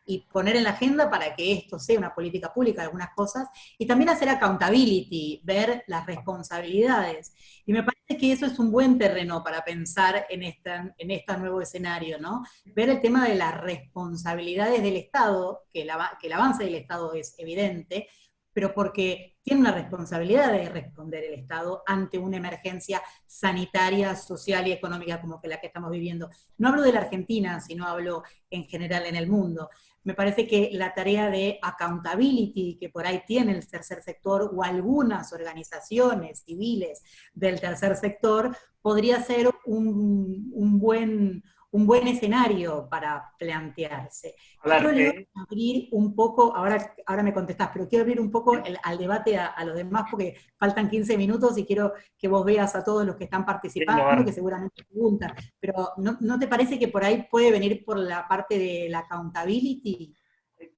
y poner en la agenda para que esto sea una política pública, algunas cosas, y también hacer accountability, ver las responsabilidades. Y me parece que eso es un buen terreno para pensar en este nuevo escenario, ¿no? Ver el tema de las responsabilidades del Estado, que el avance del Estado es evidente, pero porque tiene una responsabilidad de responder el Estado ante una emergencia sanitaria, social y económica como que la que estamos viviendo. No hablo de la Argentina, sino hablo en general en el mundo. Me parece que la tarea de accountability que por ahí tiene el tercer sector o algunas organizaciones civiles del tercer sector podría ser un buen escenario para plantearse. A ver, Quiero luego abrir un poco, ahora me contestás, pero quiero abrir un poco al debate a los demás porque faltan 15 minutos y quiero que vos veas a todos los que están participando, que seguramente preguntan. Pero ¿no te parece que por ahí puede venir por la parte de la accountability?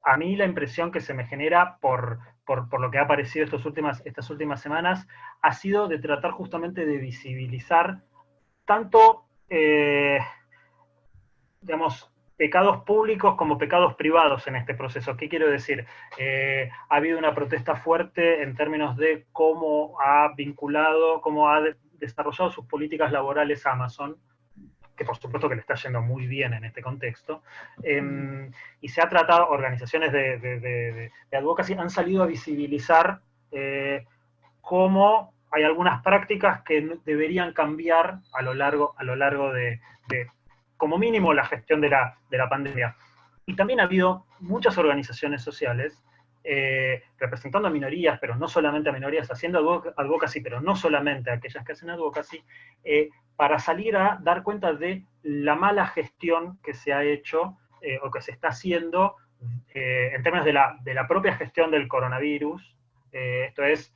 A mí la impresión que se me genera por lo que ha aparecido estas últimas semanas ha sido de tratar justamente de visibilizar tanto, digamos, pecados públicos como pecados privados en este proceso. ¿Qué quiero decir? Ha habido una protesta fuerte en términos de cómo ha vinculado, cómo ha desarrollado sus políticas laborales a Amazon, que por supuesto que le está yendo muy bien en este contexto, y se ha tratado, organizaciones de advocacy han salido a visibilizar cómo hay algunas prácticas que deberían cambiar a lo largo de como mínimo, la gestión de la pandemia. Y también ha habido muchas organizaciones sociales representando a minorías, pero no solamente a minorías, haciendo advocacy, pero no solamente a aquellas que hacen advocacy, para salir a dar cuenta de la mala gestión que se ha hecho o que se está haciendo en términos de la propia gestión del coronavirus. Esto es,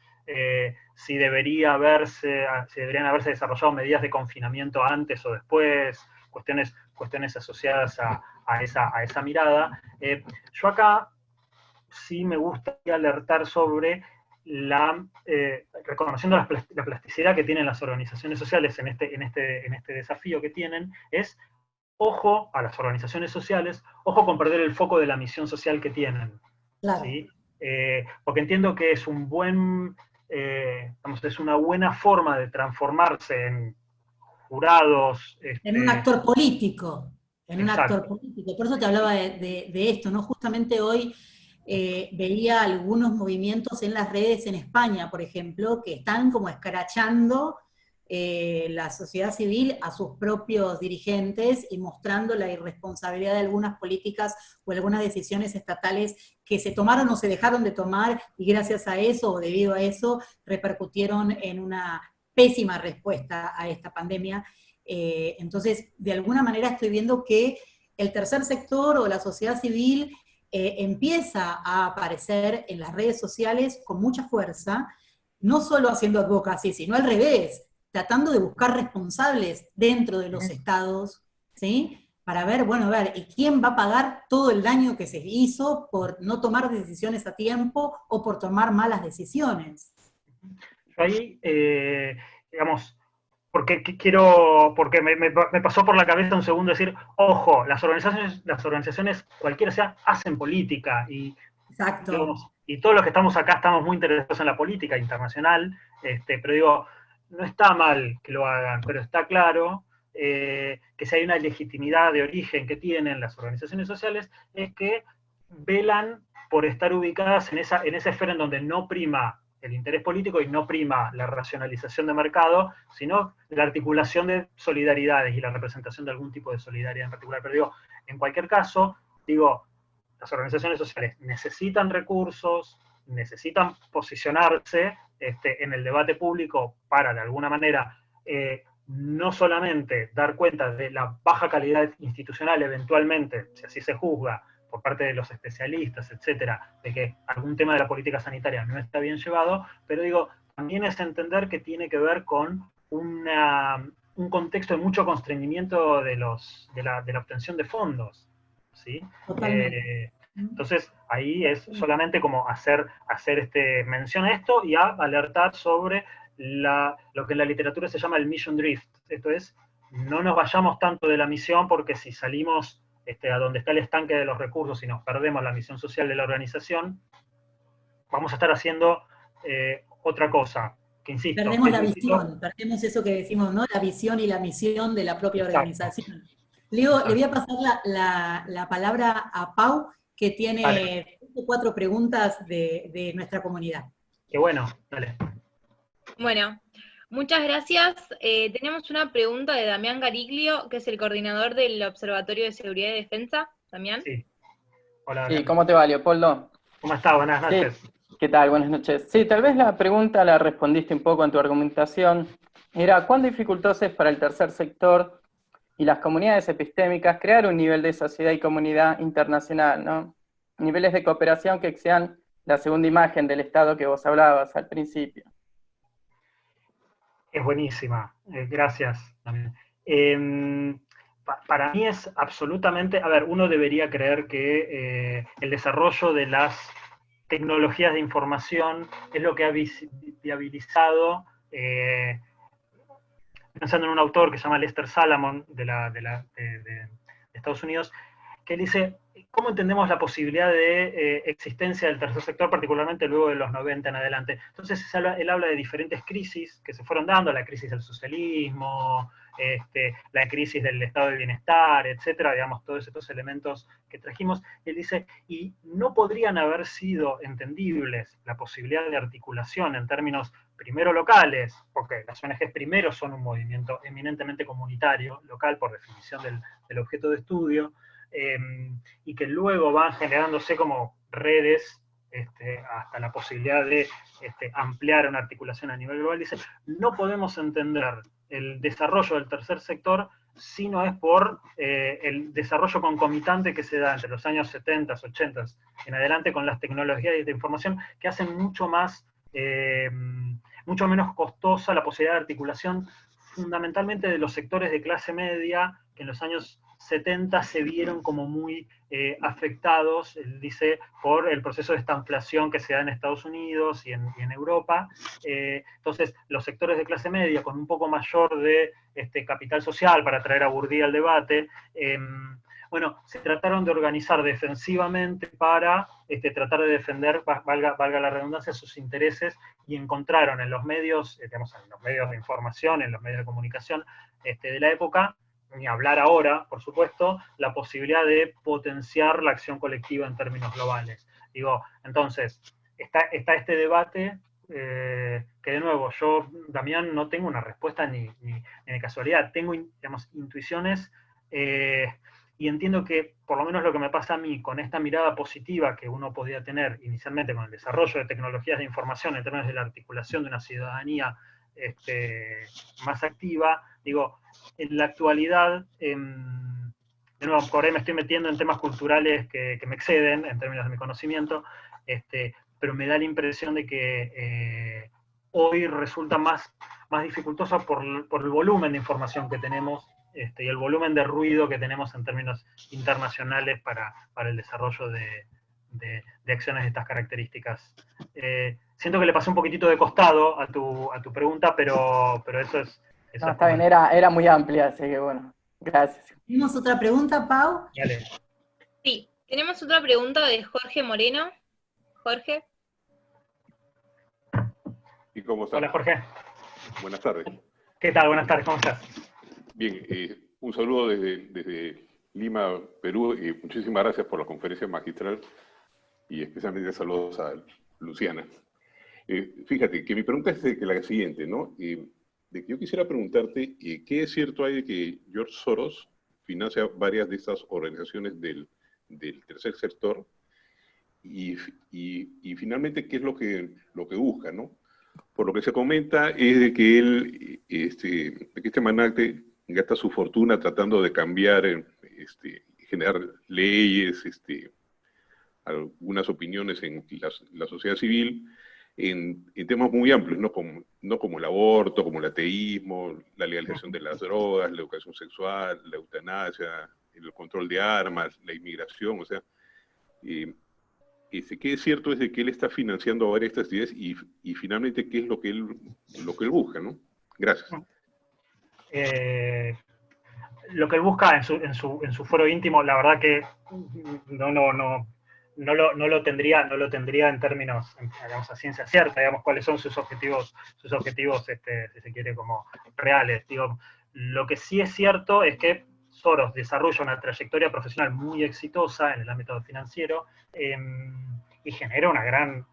si deberían haberse desarrollado medidas de confinamiento antes o después, cuestiones asociadas a esa mirada. Yo acá sí me gustaría alertar sobre reconociendo la plasticidad que tienen las organizaciones sociales en este desafío que tienen, es ojo a las organizaciones sociales, ojo con perder el foco de la misión social que tienen. Claro. ¿Sí? Porque entiendo que es es una buena forma de transformarse en jurados. En un actor político, en un Exacto. actor político. Por eso te hablaba de esto, ¿no? Justamente hoy veía algunos movimientos en las redes en España, por ejemplo, que están como escrachando la sociedad civil a sus propios dirigentes y mostrando la irresponsabilidad de algunas políticas o algunas decisiones estatales que se tomaron o se dejaron de tomar y gracias a eso o debido a eso repercutieron en una pésima respuesta a esta pandemia. Entonces, de alguna manera estoy viendo que el tercer sector o la sociedad civil empieza a aparecer en las redes sociales con mucha fuerza, no solo haciendo advocacy, sino al revés, tratando de buscar responsables dentro de los estados, ¿sí? Para ver, bueno, a ver, ¿y quién va a pagar todo el daño que se hizo por no tomar decisiones a tiempo o por tomar malas decisiones? Yo ahí, digamos, porque me pasó por la cabeza un segundo decir, ojo, las organizaciones cualquiera sea, hacen política Exacto. digamos, y todos los que estamos acá estamos muy interesados en la política internacional, pero digo, no está mal que lo hagan, pero está claro que si hay una legitimidad de origen que tienen las organizaciones sociales, es que velan por estar ubicadas en esa esfera en donde no prima el interés político y no prima la racionalización de mercado, sino la articulación de solidaridades y la representación de algún tipo de solidaridad en particular. Pero digo, en cualquier caso, digo, las organizaciones sociales necesitan recursos, necesitan posicionarse en el debate público para, de alguna manera, no solamente dar cuenta de la baja calidad institucional eventualmente, si así se juzga, por parte de los especialistas, etcétera, de que algún tema de la política sanitaria no está bien llevado, pero digo, también es entender que tiene que ver con un contexto de mucho constreñimiento de la obtención de fondos, ¿sí? Totalmente. Entonces, ahí es solamente como hacer mención a esto y a alertar sobre lo que en la literatura se llama el mission drift. Esto es, no nos vayamos tanto de la misión, porque si salimos a donde está el estanque de los recursos y nos perdemos la misión social de la organización, vamos a estar haciendo otra cosa, que insisto, Perdemos es la distinto. visión, perdemos eso que decimos, ¿no? La visión y la misión de la propia Exacto, organización. Leo, le voy a exacto. pasar la palabra a Pau, que Dale, tiene 4 preguntas de nuestra comunidad. qué bueno, dale. Bueno, muchas gracias. Tenemos una pregunta de Damián Gariglio, que es el coordinador del Observatorio de Seguridad y Defensa. Damián. Sí, hola, Sí, Damián. ¿cómo te va, Leopoldo? ¿Cómo estás? Buenas Sí, noches. ¿qué tal? Buenas noches. Sí, tal vez la pregunta la respondiste un poco en tu argumentación. Era, ¿cuán dificultoso es para el tercer sector y las comunidades epistémicas crear un nivel de sociedad y comunidad internacional, ¿no? Niveles de cooperación que excedan la segunda imagen del Estado que vos hablabas al principio. Es buenísima, gracias. Para mí es absolutamente, a ver, uno debería creer que el desarrollo de las tecnologías de información es lo que ha viabilizado, pensando en un autor que se llama Lester Salomon, de Estados Unidos, que él dice, ¿cómo entendemos la posibilidad de existencia del tercer sector, particularmente luego de los 90 en adelante? Entonces él habla de diferentes crisis que se fueron dando, la crisis del socialismo, la crisis del estado del bienestar, etcétera, digamos, todos estos elementos que trajimos. Él dice, y no podrían haber sido entendibles la posibilidad de articulación en términos primero locales, porque las ONGs primero son un movimiento eminentemente comunitario, local por definición del objeto de estudio, y que luego van generándose como redes hasta la posibilidad de ampliar una articulación a nivel global. Dice, no podemos entender el desarrollo del tercer sector si no es por el desarrollo concomitante que se da entre los años 70, 80 en adelante con las tecnologías de información que hacen mucho menos costosa la posibilidad de articulación fundamentalmente de los sectores de clase media que en los años 70 se vieron como muy afectados, dice, por el proceso de estanflación que se da en Estados Unidos y en Europa. Entonces, los sectores de clase media con un poco mayor de capital social para traer a Bourdieu al debate, bueno, se trataron de organizar defensivamente para tratar de defender, valga la redundancia, sus intereses, y encontraron en los medios, digamos, en los medios de información, en los medios de comunicación de la época, ni hablar ahora, por supuesto, la posibilidad de potenciar la acción colectiva en términos globales. Digo, entonces, está este debate que de nuevo, yo, Damián, no tengo una respuesta ni de casualidad, tengo, digamos, intuiciones, y entiendo que, por lo menos lo que me pasa a mí, con esta mirada positiva que uno podía tener inicialmente con el desarrollo de tecnologías de información en términos de la articulación de una ciudadanía más activa, digo, en la actualidad, de nuevo, por ahí me estoy metiendo en temas culturales que me exceden en términos de mi conocimiento, pero me da la impresión de que hoy resulta más dificultosa por el volumen de información que tenemos y el volumen de ruido que tenemos en términos internacionales para el desarrollo de acciones de estas características. Siento que le pasé un poquitito de costado a tu pregunta, pero eso es... No, está bien, era muy amplia, así que bueno, gracias. ¿Tenemos otra pregunta, Pau? Dale. Sí, tenemos otra pregunta de Jorge Moreno. Jorge. ¿Y cómo estás? Hola, Jorge. Buenas tardes. ¿Qué tal? Buenas tardes, ¿cómo estás? Bien, un saludo desde Lima, Perú, y muchísimas gracias por la conferencia magistral, y especialmente saludos a Luciana. Fíjate, que mi pregunta es la siguiente, ¿no? De que yo quisiera preguntarte, ¿qué es cierto hay de que George Soros financia varias de estas organizaciones del tercer sector? Y finalmente, ¿qué es lo que busca, no? Por lo que se comenta es de que él, de que este magnate gasta su fortuna tratando de cambiar, generar leyes, algunas opiniones en la sociedad civil en temas muy amplios, no como el aborto, como el ateísmo, la legalización de las drogas, la educación sexual, la eutanasia, el control de armas, la inmigración, o sea, que es cierto es de que él está financiando varias de estas ideas y finalmente qué es lo que él busca, ¿no? Gracias. Lo que él busca en su foro íntimo, la verdad que no lo tendría en términos, digamos, a ciencia cierta, digamos, cuáles son sus objetivos, si se quiere, como reales. Digo, lo que sí es cierto es que Soros desarrolla una trayectoria profesional muy exitosa en el ámbito financiero y genera una gran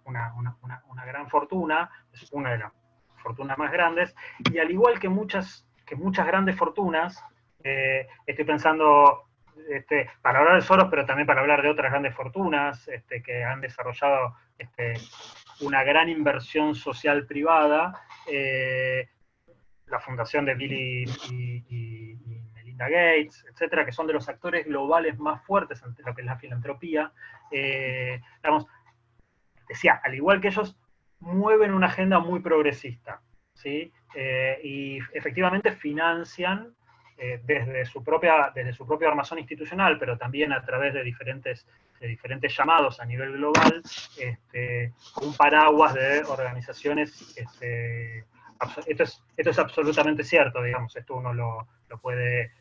fortuna, es una de las fortunas más grandes, y al igual que muchas grandes fortunas, estoy pensando, para hablar de Soros, pero también para hablar de otras grandes fortunas que han desarrollado una gran inversión social privada, la fundación de Bill y Melinda Gates, etcétera, que son de los actores globales más fuertes ante lo que es la filantropía. Digamos, decía, al igual que ellos, mueven una agenda muy progresista, ¿sí? Y efectivamente financian desde su propio armazón institucional, pero también a través de diferentes llamados a nivel global, un paraguas de organizaciones. Esto es absolutamente cierto, digamos, esto uno lo puede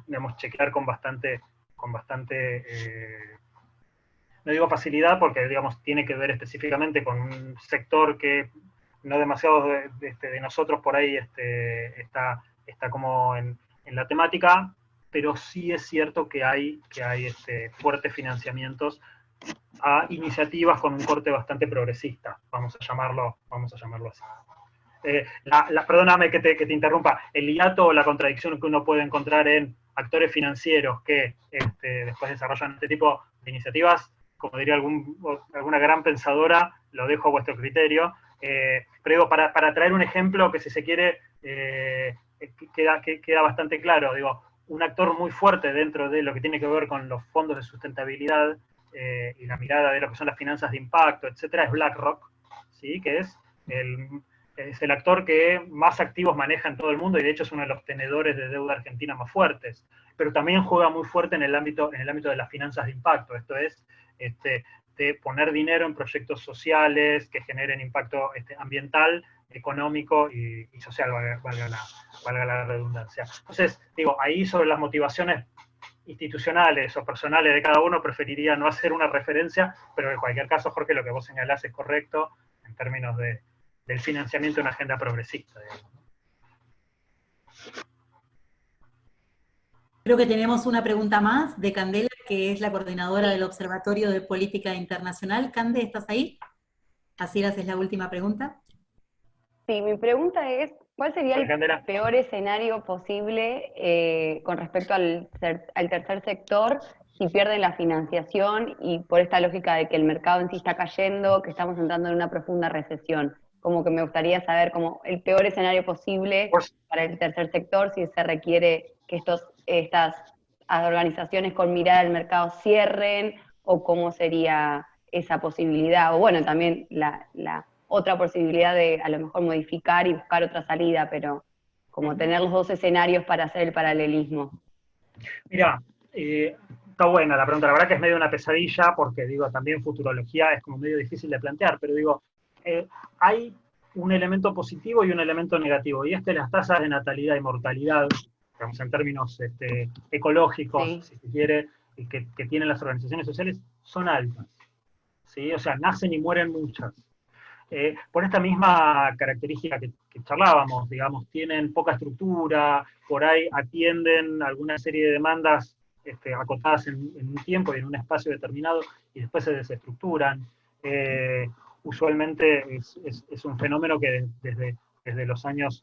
digamos, chequear con bastante no digo facilidad porque, digamos, tiene que ver específicamente con un sector que no demasiado de nosotros por ahí está como en la temática, pero sí es cierto que hay fuertes financiamientos a iniciativas con un corte bastante progresista, vamos a llamarlo así. Perdóname que te interrumpa, el hiato o la contradicción que uno puede encontrar en actores financieros que después desarrollan este tipo de iniciativas, como diría alguna gran pensadora, lo dejo a vuestro criterio, pero digo, para traer un ejemplo que si se quiere queda bastante claro, digo, un actor muy fuerte dentro de lo que tiene que ver con los fondos de sustentabilidad y la mirada de lo que son las finanzas de impacto, etcétera, es BlackRock, ¿sí? Que es el actor que más activos maneja en todo el mundo y de hecho es uno de los tenedores de deuda argentina más fuertes, pero también juega muy fuerte en el ámbito de las finanzas de impacto, esto es, de poner dinero en proyectos sociales que generen impacto ambiental, económico y social, valga la redundancia. Entonces, digo, ahí sobre las motivaciones institucionales o personales de cada uno preferiría no hacer una referencia, pero en cualquier caso, Jorge, lo que vos señalás es correcto en términos del financiamiento de una agenda progresista, digamos. Creo que tenemos una pregunta más de Candela, que es la coordinadora del Observatorio de Política Internacional. Cande, ¿estás ahí? Así es la última pregunta. Sí, mi pregunta es, ¿cuál sería el peor escenario posible con respecto al tercer sector si pierden la financiación y por esta lógica de que el mercado en sí está cayendo, que estamos entrando en una profunda recesión? Como que me gustaría saber como el peor escenario posible para el tercer sector, si se requiere que estas organizaciones con mirada al mercado cierren, o cómo sería esa posibilidad, o bueno, también la otra posibilidad de a lo mejor modificar y buscar otra salida, pero como tener los dos escenarios para hacer el paralelismo. Mira, está buena la pregunta, la verdad que es medio una pesadilla, porque digo, también futurología es como medio difícil de plantear, pero digo, hay un elemento positivo y un elemento negativo, y las tasas de natalidad y mortalidad, digamos, en términos ecológicos, sí, si se quiere, que tienen las organizaciones sociales, son altas, ¿sí? O sea, nacen y mueren muchas. Por esta misma característica que charlábamos, digamos, tienen poca estructura, por ahí atienden alguna serie de demandas acotadas en un tiempo y en un espacio determinado, y después se desestructuran. Usualmente es un fenómeno que desde los años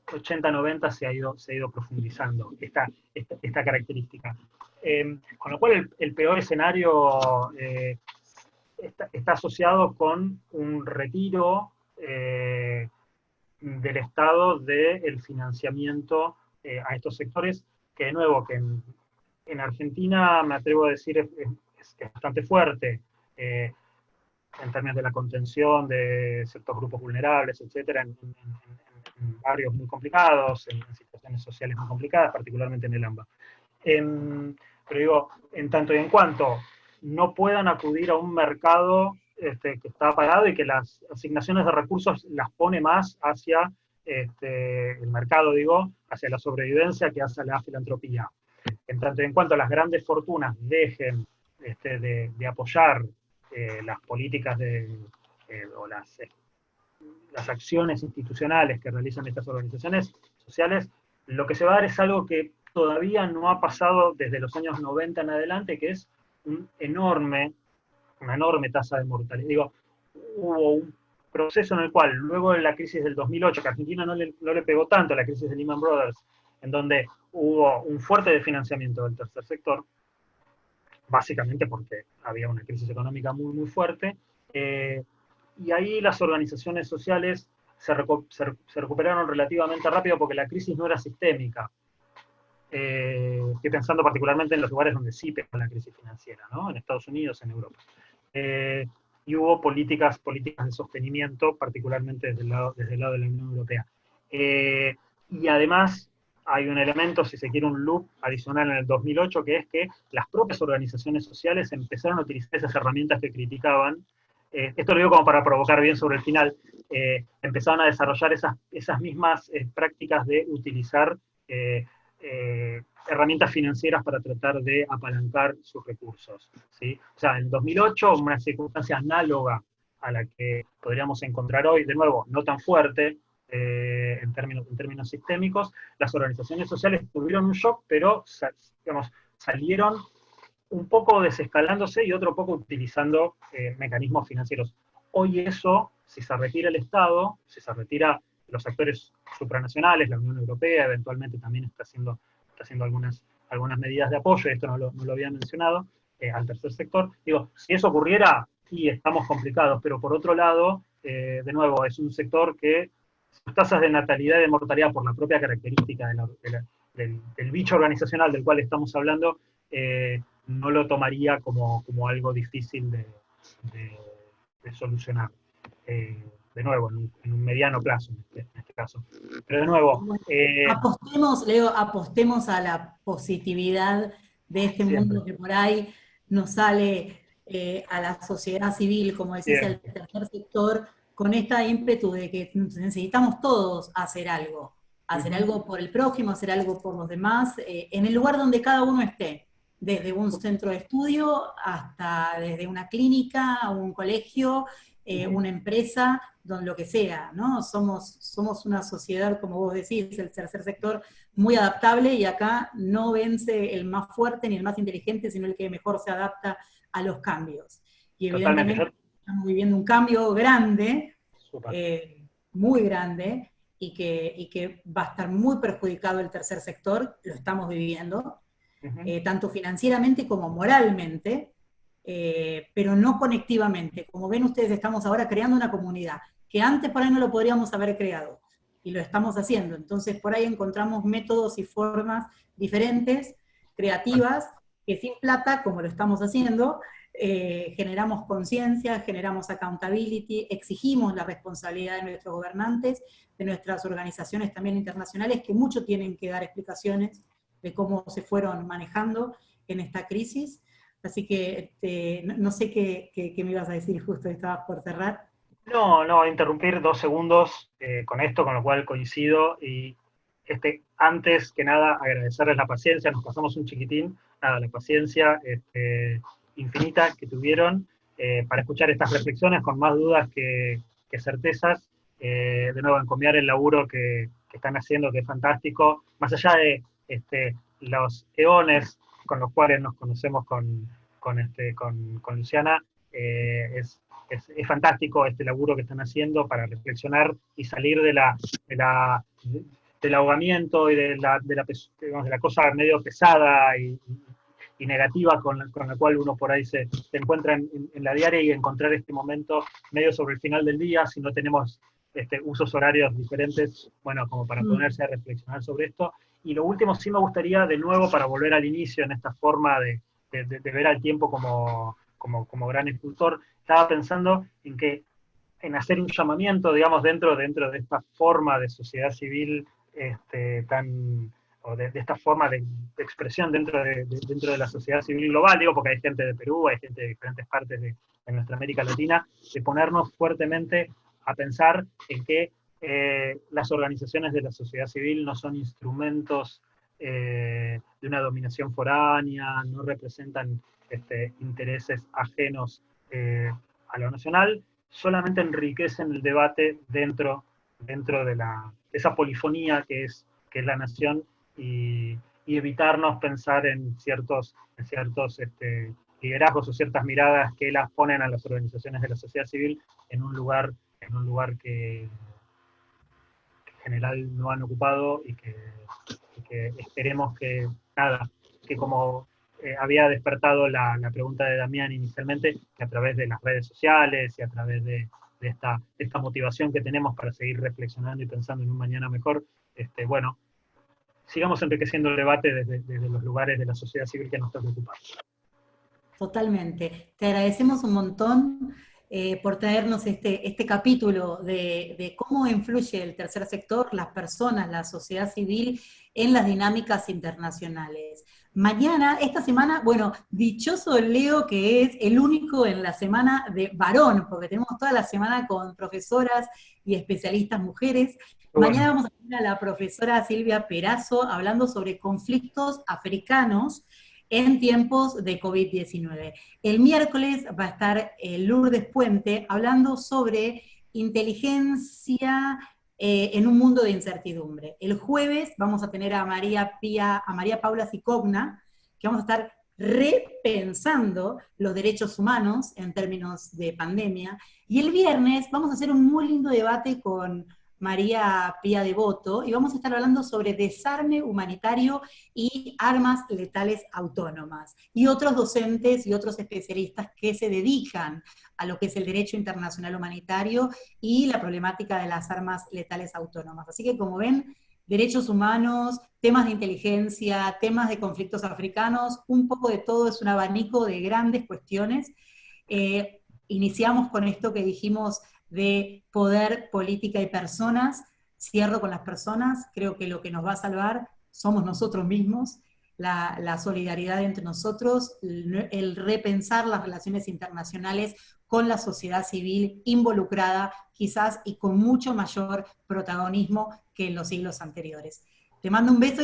80-90 se ha ido profundizando, esta característica. Con lo cual el peor escenario está asociado con un retiro del Estado del financiamiento a estos sectores, que de nuevo, que en Argentina, me atrevo a decir, es es bastante fuerte, en términos de la contención de ciertos grupos vulnerables, etcétera, en barrios muy complicados, en situaciones sociales muy complicadas, particularmente en el AMBA. Pero digo, en tanto y en cuanto no puedan acudir a un mercado que está parado y que las asignaciones de recursos las pone más hacia el mercado, digo, hacia la sobrevivencia que hacia la filantropía. En tanto y en cuanto las grandes fortunas dejen de apoyar las políticas o las acciones institucionales que realizan estas organizaciones sociales, lo que se va a dar es algo que todavía no ha pasado desde los años 90 en adelante, que es una enorme tasa de mortalidad. Digo, hubo un proceso en el cual, luego de la crisis del 2008, que a Argentina no le pegó tanto la crisis de Lehman Brothers, en donde hubo un fuerte desfinanciamiento del tercer sector, básicamente porque había una crisis económica muy, muy fuerte, y ahí las organizaciones sociales se recuperaron relativamente rápido porque la crisis no era sistémica. Estoy pensando particularmente en los lugares donde sí pegó la crisis financiera, ¿no? En Estados Unidos, en Europa. Y hubo políticas de sostenimiento, particularmente desde el lado de la Unión Europea. Y además hay un elemento, si se quiere, un loop adicional en el 2008, que es que las propias organizaciones sociales empezaron a utilizar esas herramientas que criticaban. Esto lo digo como para provocar bien sobre el final. Empezaron a desarrollar esas mismas prácticas de utilizar herramientas financieras para tratar de apalancar sus recursos, ¿sí? O sea, en 2008, una circunstancia análoga a la que podríamos encontrar hoy, de nuevo, no tan fuerte en términos sistémicos, las organizaciones sociales tuvieron un shock, pero digamos, salieron un poco desescalándose y otro poco utilizando mecanismos financieros. Hoy eso, si se retira el Estado, si se retira los actores supranacionales, la Unión Europea eventualmente también está haciendo algunas medidas de apoyo, y esto no lo había mencionado, al tercer sector. Digo, si eso ocurriera, sí estamos complicados, pero por otro lado, de nuevo, es un sector que sus tasas de natalidad y de mortalidad, por la propia característica del bicho organizacional del cual estamos hablando, no lo tomaría como algo difícil de solucionar. De nuevo, en un mediano plazo, en este caso. Pero de nuevo... apostemos a la positividad de este mundo que por ahí nos sale a la sociedad civil, como decís, al tercer sector, con esta ímpetu de que necesitamos todos hacer algo por el prójimo, hacer algo por los demás, en el lugar donde cada uno esté, desde un centro de estudio hasta desde una clínica, un colegio, una empresa, lo que sea, ¿no? Somos una sociedad, como vos decís, el tercer sector, muy adaptable, y acá no vence el más fuerte ni el más inteligente, sino el que mejor se adapta a los cambios. Y evidentemente estamos viviendo un cambio grande, muy grande, y que va a estar muy perjudicado el tercer sector, lo estamos viviendo, tanto financieramente como moralmente, pero no conectivamente. Como ven ustedes, estamos ahora creando una comunidad, que antes por ahí no lo podríamos haber creado, y lo estamos haciendo. Entonces por ahí encontramos métodos y formas diferentes, creativas, que sin plata, como lo estamos haciendo, generamos conciencia, generamos accountability, exigimos la responsabilidad de nuestros gobernantes, de nuestras organizaciones también internacionales, que mucho tienen que dar explicaciones de cómo se fueron manejando en esta crisis. Así que no sé qué me ibas a decir, justo estabas por cerrar. No, interrumpir 2 segundos con esto, con lo cual coincido, y antes que nada agradecerles la paciencia, nos pasamos un chiquitín, la paciencia infinita que tuvieron para escuchar estas reflexiones con más dudas que certezas, de nuevo encomiar el laburo que están haciendo, que es fantástico, más allá de los eones con los cuales nos conocemos con Luciana, es fantástico este laburo que están haciendo para reflexionar y salir del ahogamiento y de la cosa medio pesada y negativa con la cual uno por ahí se encuentra en la diaria, y encontrar este momento medio sobre el final del día, si no tenemos usos horarios diferentes, bueno, como para ponerse a reflexionar sobre esto. Y lo último, sí me gustaría, de nuevo, para volver al inicio en esta forma de ver al tiempo como gran escultor, estaba pensando en hacer un llamamiento, digamos, dentro de esta forma de sociedad civil o de esta forma de expresión dentro de la sociedad civil global, digo, porque hay gente de Perú, hay gente de diferentes partes de nuestra América Latina, de ponernos fuertemente a pensar en que las organizaciones de la sociedad civil no son instrumentos de una dominación foránea, no representan intereses ajenos a lo nacional, solamente enriquecen el debate dentro de esa polifonía que es la nación, y evitarnos pensar en ciertos liderazgos o ciertas miradas que las ponen a las organizaciones de la sociedad civil en un lugar que en general no han ocupado, y que esperemos que como había despertado la pregunta de Damián inicialmente, que a través de las redes sociales y a través de esta motivación que tenemos para seguir reflexionando y pensando en un mañana mejor, bueno, sigamos enriqueciendo el debate desde los lugares de la sociedad civil que nos toca ocupar. Totalmente. Te agradecemos un montón por traernos este capítulo de cómo influye el tercer sector, las personas, la sociedad civil en las dinámicas internacionales. Mañana, esta semana, bueno, dichoso el Leo que es el único en la semana de varón, porque tenemos toda la semana con profesoras y especialistas mujeres. Mañana vamos a tener a la profesora Silvia Perazo hablando sobre conflictos africanos en tiempos de COVID-19. El miércoles va a estar Lourdes Puente hablando sobre inteligencia en un mundo de incertidumbre. El jueves vamos a tener a María Paula Cicogna, que vamos a estar repensando los derechos humanos en términos de pandemia. Y el viernes vamos a hacer un muy lindo debate con María Pía Devoto, y vamos a estar hablando sobre desarme humanitario y armas letales autónomas, y otros docentes y otros especialistas que se dedican a lo que es el derecho internacional humanitario y la problemática de las armas letales autónomas. Así que, como ven, derechos humanos, temas de inteligencia, temas de conflictos africanos, un poco de todo, es un abanico de grandes cuestiones. Iniciamos con esto que dijimos de poder, política y personas. Cierro con las personas. Creo que lo que nos va a salvar somos nosotros mismos, la solidaridad entre nosotros, el repensar las relaciones internacionales con la sociedad civil involucrada, quizás, y con mucho mayor protagonismo que en los siglos anteriores. Te mando un beso.